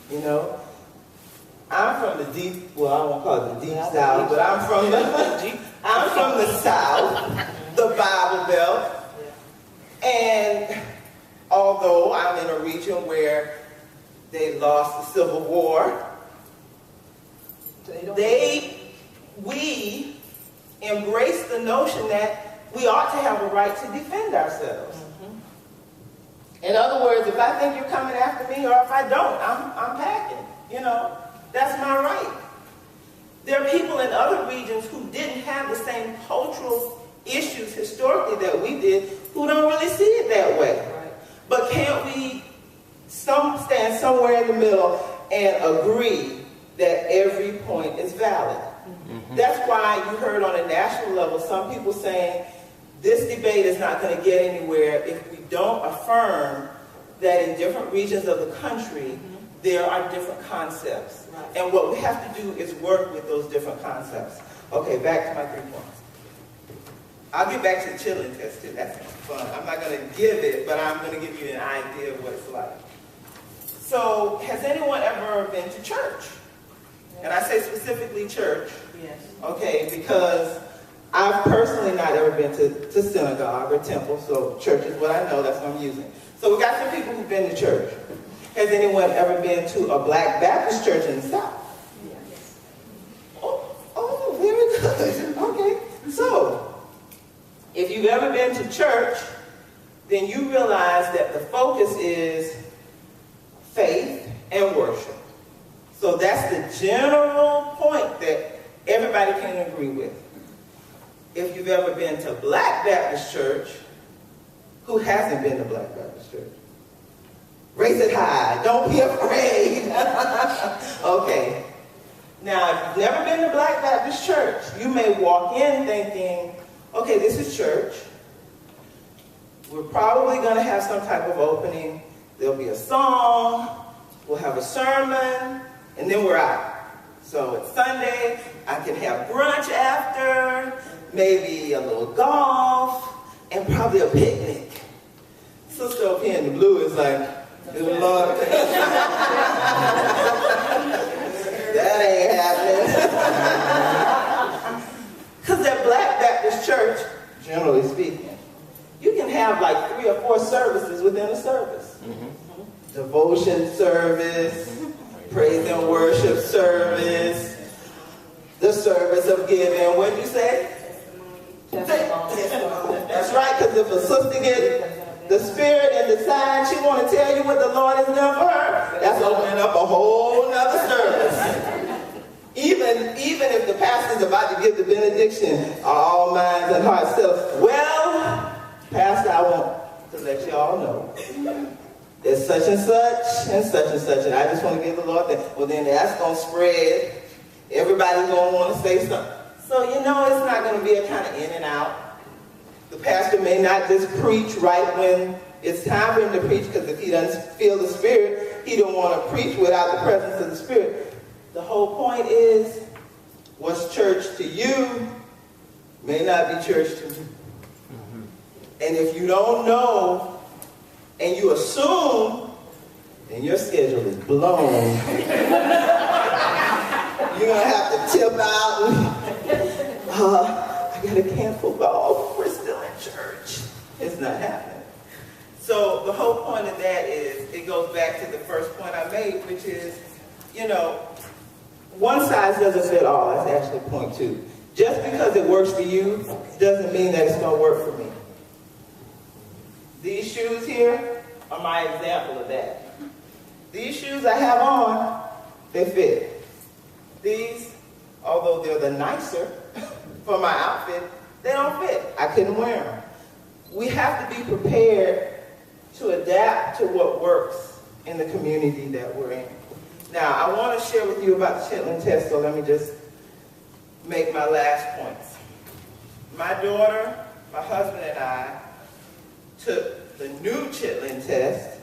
S5: You know? I'm from the deep, well, I won't call it the deep south, but I'm from the south, the Bible Belt. And although I'm in a region where they lost the Civil War, we embrace the notion that we ought to have a right to defend ourselves. In other words, if I think you're coming after me or if I don't, I'm packing. You know, that's my right. There are people in other regions who didn't have the same cultural issues historically that we did who don't really see it that way. Right. But can't we stand somewhere in the middle and agree that every point is valid? That's why you heard on a national level some people saying this debate is not going to get anywhere if we don't affirm that in different regions of the country there are different concepts. Right. And what we have to do is work with those different concepts. Okay, back to my 3 points. I'll get back to the chilling test too. That's fun. I'm not going to give it, but I'm going to give you an idea of what it's like. So, has anyone ever been to church? And I say specifically church.
S2: Yes. Okay,
S5: because I've personally not ever been to synagogue or temple, so church is what I know, that's what I'm using. So we got some people who've been to church. Has anyone ever been to a Black Baptist church in the South?
S2: yes.
S5: Oh, very good. Okay. So, if you've ever been to church, then you realize that the focus is faith and worship. So that's the general point that everybody can agree with. If you've ever been to Black Baptist church, who hasn't been to Black Baptist church? Raise it high. Don't be afraid. Okay. Now, if you've never been to Black Baptist church, you may walk in thinking, okay, this is church. We're probably going to have some type of opening. There'll be a song, we'll have a sermon, and then we're out. So it's Sunday, I can have brunch after, maybe a little golf, and probably a picnic. Sister up here in the blue is like, good Lord. That ain't happening. Because at Black Baptist Church, generally speaking, you can have like 3 or 4 services within a service. Devotion service, praise and worship service, the service of giving. What did you say? Testimony. That's right, because if a sister gets the Spirit and decide she want to tell you what the Lord has done for her, that's opening up a whole nother service. Even if the pastor's about to give the benediction, all minds and hearts still, well, Pastor, I want to let you all know there's such and such and such and such, and I just want to give the Lord that. Well, then that's going to spread. Everybody's going to want to say something. So, it's not going to be a kind of in and out. The pastor may not just preach right when it's time for him to preach, because if he doesn't feel the Spirit, he don't want to preach without the presence of the Spirit. The whole point is, what's church to you may not be church to me. And if you don't know, and you assume, then your schedule is blown. You're going to have to tip out. I got to cancel golf. We're still in church. It's not happening. So the whole point of that is, it goes back to the first point I made, which is, one size doesn't fit all. That's actually point 2. Just because it works for you doesn't mean that it's going to work for me. These shoes here are my example of that. These shoes I have on, they fit. These, although they're the nicer for my outfit, they don't fit. I couldn't wear them. We have to be prepared to adapt to what works in the community that we're in. Now, I want to share with you about the Chitlin test, so let me just make my last points. My daughter, my husband, and I took the new Chitlin test,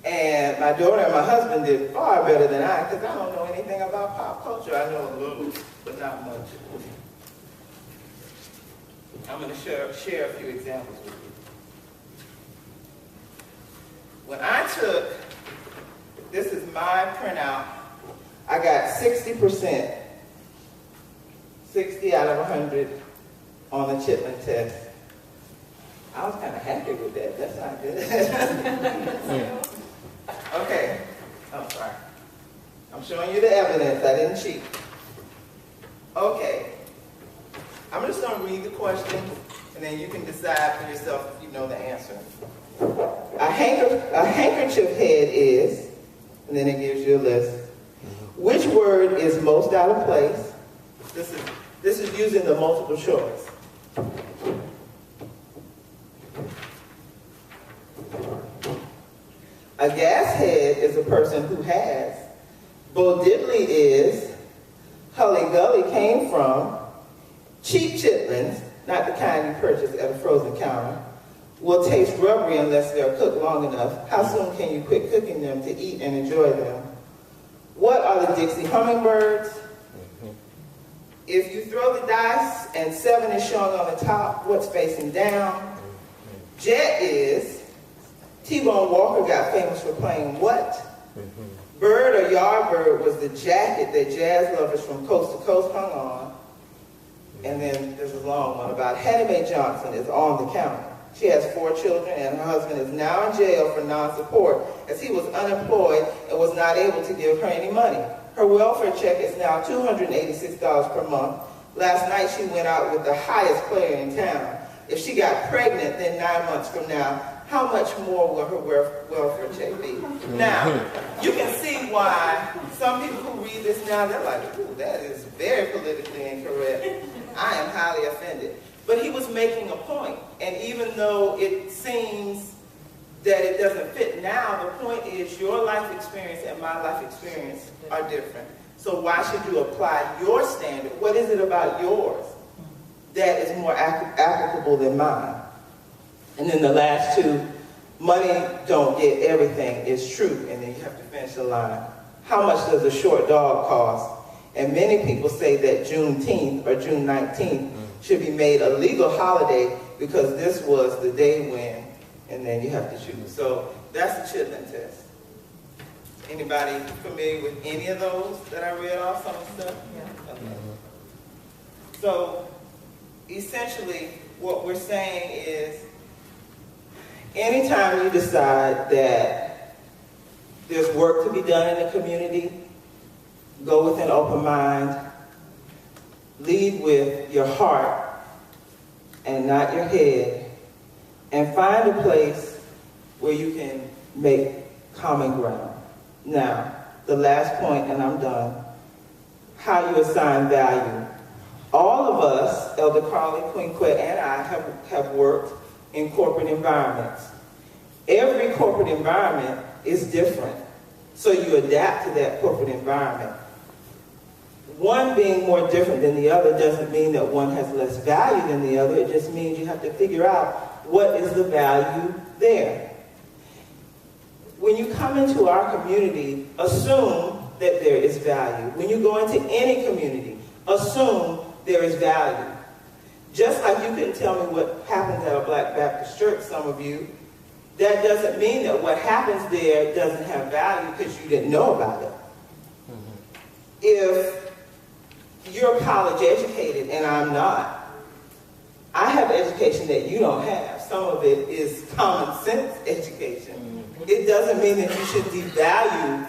S5: and my daughter and my husband did far better than I, because I don't know anything about pop culture. I know a little, but not much. I'm going to share a few examples with you. When I took, this is my printout, I got 60%, 60 out of 100 on the Chitlin test. I was kind of happy with that. That's not good. Okay. I'm sorry. I'm showing you the evidence. I didn't cheat. Okay. I'm just going to read the question, and then you can decide for yourself if you know the answer. A handkerchief head is, and then it gives you a list. Which word is most out of place? This is using the multiple choice. A gas head is a person who has. Bo Diddley is. Hully Gully came from. Cheap chitlins, not the kind you purchase at a frozen counter, will taste rubbery unless they're cooked long enough. How soon can you quit cooking them to eat and enjoy them? What are the Dixie hummingbirds? If you throw the dice and 7 is showing on the top, what's facing down? Jet is. T-Bone Walker got famous for playing what? Bird or Yardbird was the jacket that jazz lovers from coast to coast hung on. And then there's a long one about Hattie Mae Johnson is on the counter. She has 4 children, and her husband is now in jail for non-support as he was unemployed and was not able to give her any money. Her welfare check is now $286 per month. Last night she went out with the highest player in town. If she got pregnant, then 9 months from now, how much more will her welfare check be? Now, you can see why some people who read this now, they're like, ooh, that is very politically incorrect. I am highly offended. But he was making a point. And even though it seems that it doesn't fit now, the point is your life experience and my life experience are different. So why should you apply your standard? What is it about yours that is more applicable than mine. And then the last two, money don't get everything, is true. And then you have to finish the line. How much does a short dog cost? And many people say that Juneteenth or June 19th should be made a legal holiday because this was the day when, and then you have to choose. So that's the Chitlin test. Anybody familiar with any of those that I read off, some of the stuff? Yeah. Okay. So essentially what we're saying is anytime you decide that there's work to be done in the community, go with an open mind, lead with your heart and not your head, and find a place where you can make common ground. Now, the last point, and I'm done, how you assign value. All of us, Elder Carly, Queen Quet, and I have worked in corporate environments. Every corporate environment is different, so you adapt to that corporate environment. One being more different than the other doesn't mean that one has less value than the other. It just means you have to figure out what is the value there. When you come into our community, assume that there is value. When you go into any community, assume there is value. Just like you couldn't tell me what happens at a Black Baptist church, some of you, that doesn't mean that what happens there doesn't have value because you didn't know about it. If you're college educated and I'm not, I have education that you don't have. Some of it is common sense education. It doesn't mean that you should devalue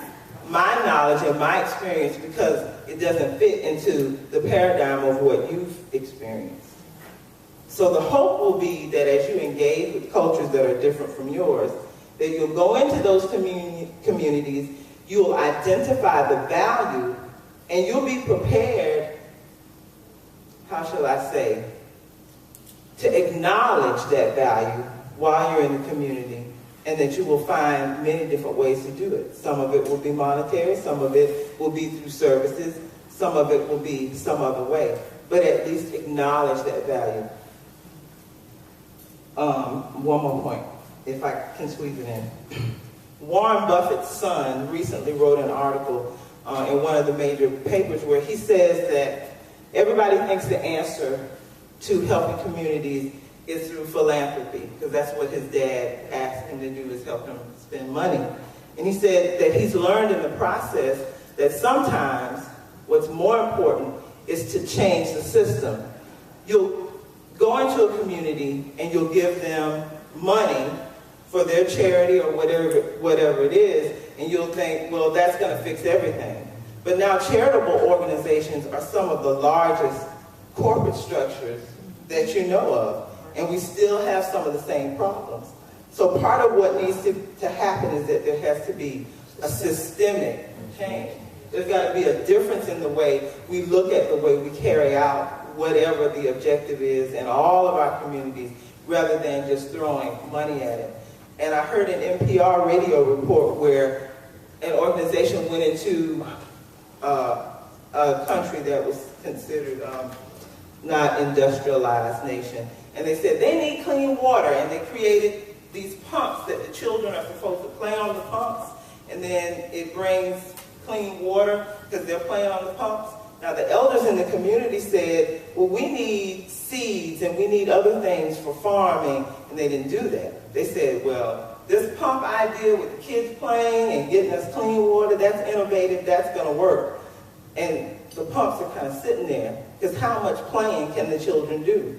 S5: my knowledge and my experience because it doesn't fit into the paradigm of what you've experienced. So the hope will be that as you engage with cultures that are different from yours, that you'll go into those communities, you'll identify the value, and you'll be prepared, how shall I say, to acknowledge that value while you're in the community, and that you will find many different ways to do it. Some of it will be monetary, some of it will be through services, some of it will be some other way, but at least acknowledge that value. One more point, if I can squeeze it in. Warren Buffett's son recently wrote an article in one of the major papers where he says that everybody thinks the answer to helping communities is through philanthropy, because that's what his dad asked him to do, is help him spend money. And he said that he's learned in the process that sometimes what's more important is to change the system. You'll go into a community and you'll give them money for their charity or whatever it is, and you'll think, well, that's going to fix everything. But now charitable organizations are some of the largest corporate structures that you know of, and we still have some of the same problems. So part of what needs to happen is that there has to be a systemic change. There's got to be a difference in the way we look at the way we carry out whatever the objective is in all of our communities, rather than just throwing money at it. And I heard an NPR radio report where an organization went into a country that was considered not industrialized nation, and they said they need clean water, and they created these pumps that the children are supposed to play on the pumps, and then it brings clean water because they're playing on the pumps. Now the elders in the community said, well, we need seeds and we need other things for farming, and they didn't do that. They said, well, this pump idea with the kids playing and getting us clean water, that's innovative, that's going to work. And the pumps are kind of sitting there, because how much playing can the children do?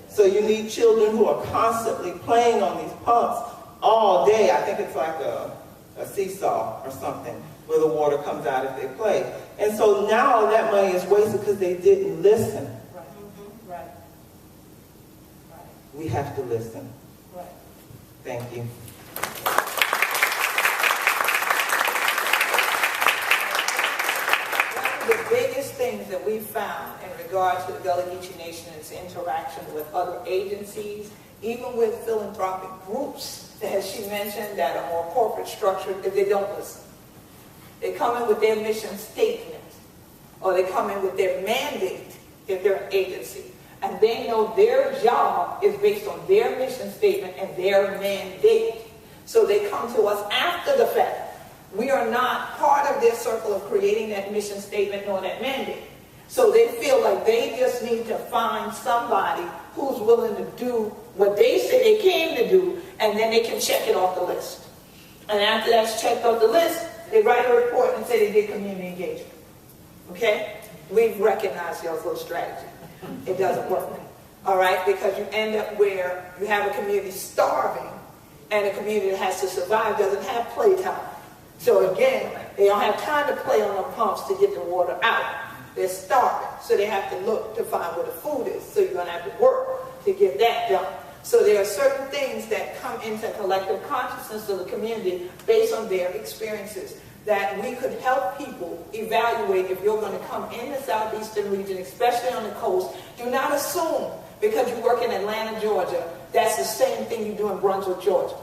S5: So you need children who are constantly playing on these pumps all day. I think it's like a seesaw or something, where the water comes out if they play. And so now that money is wasted because they didn't listen.
S1: Right. Mm-hmm. Right. Right.
S5: We have to listen.
S1: Right.
S5: Thank you.
S1: One of the biggest things that we found in regard to the Gullah Geechee Nation is interaction with other agencies, even with philanthropic groups, as she mentioned, that are more corporate structured, if they don't listen. They come in with their mission statement, or they come in with their mandate if they're an agency. And they know their job is based on their mission statement and their mandate. So they come to us after the fact. We are not part of their circle of creating that mission statement nor that mandate. So they feel like they just need to find somebody who's willing to do what they say they came to do, and then they can check it off the list. And after that's checked off the list, they write a report and say they did community engagement. Okay? We've recognized y'all's little strategy. It doesn't work. All right? Because you end up where you have a community starving, and a community that has to survive doesn't have playtime. So again, they don't have time to play on the pumps to get the water out. They're starving. So they have to look to find where the food is. So you're going to have to work to get that done. So there are certain things that come into collective consciousness of the community based on their experiences that we could help people evaluate if you're going to come in the southeastern region, especially on the coast. Do not assume because you work in Atlanta, Georgia, that's the same thing you do in Brunswick, Georgia.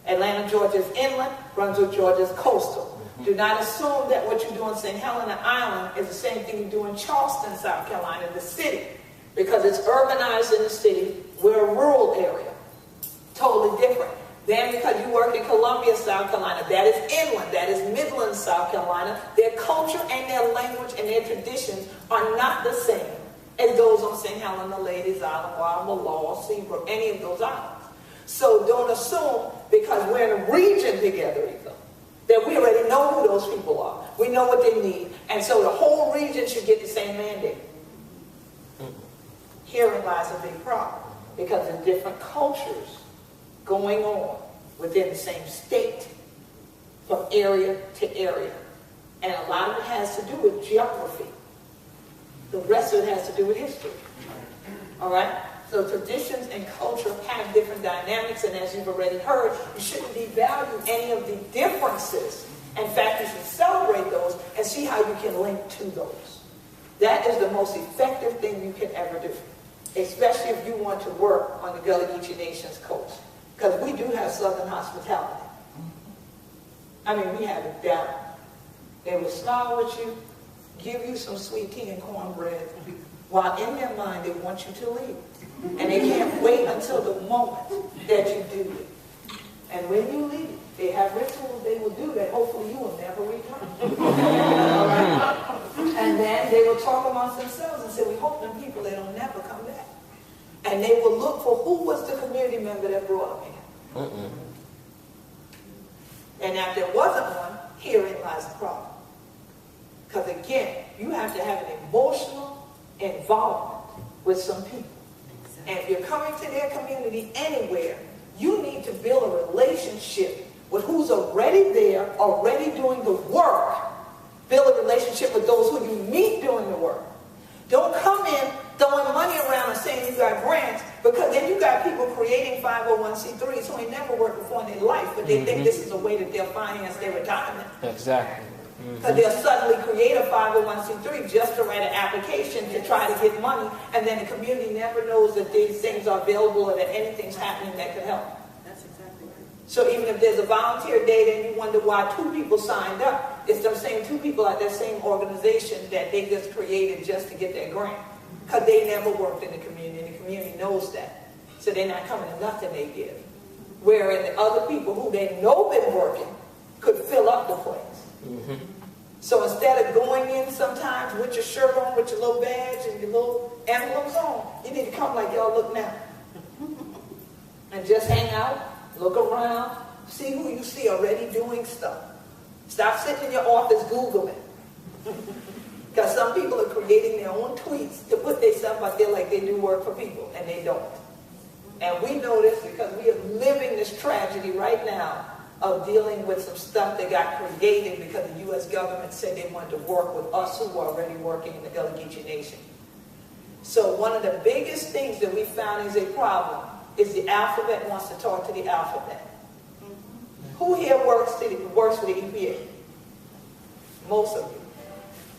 S1: Atlanta, Georgia is inland, Brunswick, Georgia is coastal. Do not assume that what you do in St. Helena Island is the same thing you do in Charleston, South Carolina, the city. Because it's urbanized in the city, we're a rural area. Totally different. Then because you work in Columbia, South Carolina, that is inland, that is Midland, South Carolina. Their culture and their language and their traditions are not the same as those on St. Helena, Ladies Island, Walmalaw, Seabrook, any of those islands. So don't assume because we're in a region together either, that we already know who those people are. We know what they need. And so the whole region should get the same mandate. Herein lies a big problem because there's different cultures going on within the same state from area to area. And a lot of it has to do with geography. The rest of it has to do with history. All right? So traditions and culture have different dynamics, and as you've already heard, you shouldn't devalue any of the differences. In fact, you should celebrate those and see how you can link to those. That is the most effective thing you can ever do, especially if you want to work on the Gullah Geechee Nation's coast, because we do have Southern hospitality. I mean, we have it down. They will smile with you, give you some sweet tea and cornbread, while in their mind they want you to leave. And they can't wait until the moment that you do it. And when you leave, they have rituals they will do that hopefully you will never return. All right? And then they will talk amongst themselves and say, we hope them people, they don't never come back. And they will look for who was the community member that brought them here. And if there wasn't one, herein lies the problem. Because again, you have to have an emotional involvement with some people. And if you're coming to their community anywhere, you need to build a relationship with who's already there, already doing the work. Build a relationship with those who you meet doing the work. Don't come in throwing money around and saying you got grants, because then you got people creating 501c3s who ain't never worked before in their life, but they think this is a way that they'll finance their retirement.
S6: Exactly.
S1: Because they'll suddenly create a 501c3 just to write an application to try to get money, and then the community never knows that these things are available or that anything's happening that could help.
S2: That's exactly right.
S1: So even if there's a volunteer day and you wonder why 2 people signed up, it's them same 2 people at that same organization that they just created just to get their grant. Because they never worked in the community, and the community knows that. So they're not coming to nothing they give. Whereas the other people who they know been working could fill up the place. So instead of going in sometimes with your shirt on, with your little badge and your little emblems on, you need to come like y'all look now. And just hang out, look around, see who you see already doing stuff. Stop sitting in your office Googling. Because some people are creating their own tweets to put themselves out there like they do work for people, and they don't. And we know this because we are living this tragedy right now of dealing with some stuff that got created because the U.S. government said they wanted to work with us who were already working in the Gullah Geechee Nation. So one of the biggest things that we found is a problem is the alphabet wants to talk to the alphabet. Who here works for the EPA? Most of you.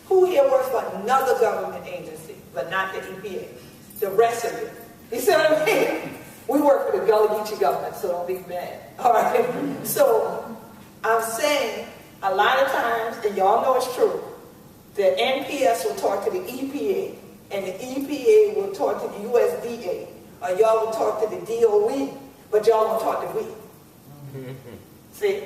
S1: Who here works for another government agency, but not the EPA? The rest of you. You see what I mean? We work for the Gullah Geechee government, so don't be mad. All right? So I'm saying a lot of times, and y'all know it's true, the NPS will talk to the EPA, and the EPA will talk to the USDA, or y'all will talk to the DOE, but y'all won't talk to we. See?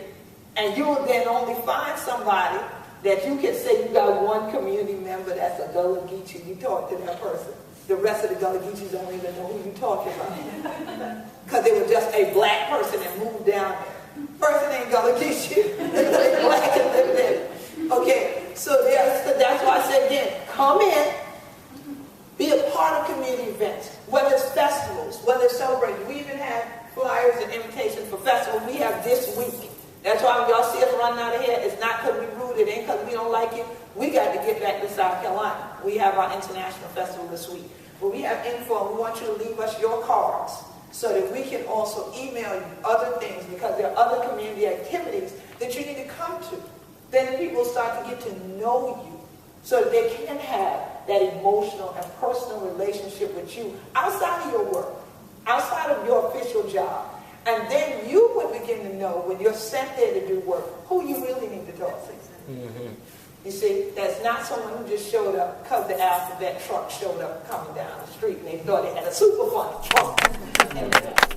S1: And you will then only find somebody that you can say you got one community member that's a Gullah Geechee. You talk to that person. The rest of the Gullah Geechees don't even know who you're talking about. Because they were just a black person that moved down there. Person ain't Gullah Geechee. They're black and live there. Okay, so that's why I said again, come in, be a part of community events, whether it's festivals, whether it's celebrations. We even have flyers and invitations for festivals we have this week. That's why when y'all see us running out of here, it's not because we rude, it ain't because we don't like it. We got to get back to South Carolina. We have our international festival this week. But we have info, and we want you to leave us your cards so that we can also email you other things, because there are other community activities that you need to come to. Then people start to get to know you so that they can have that emotional and personal relationship with you outside of your work, outside of your official job. And then you would begin to know when you're sent there to do work, who you really need to talk to. Mm-hmm. You see, that's not someone who just showed up because the alphabet truck showed up coming down the street and they thought they had a super fun truck.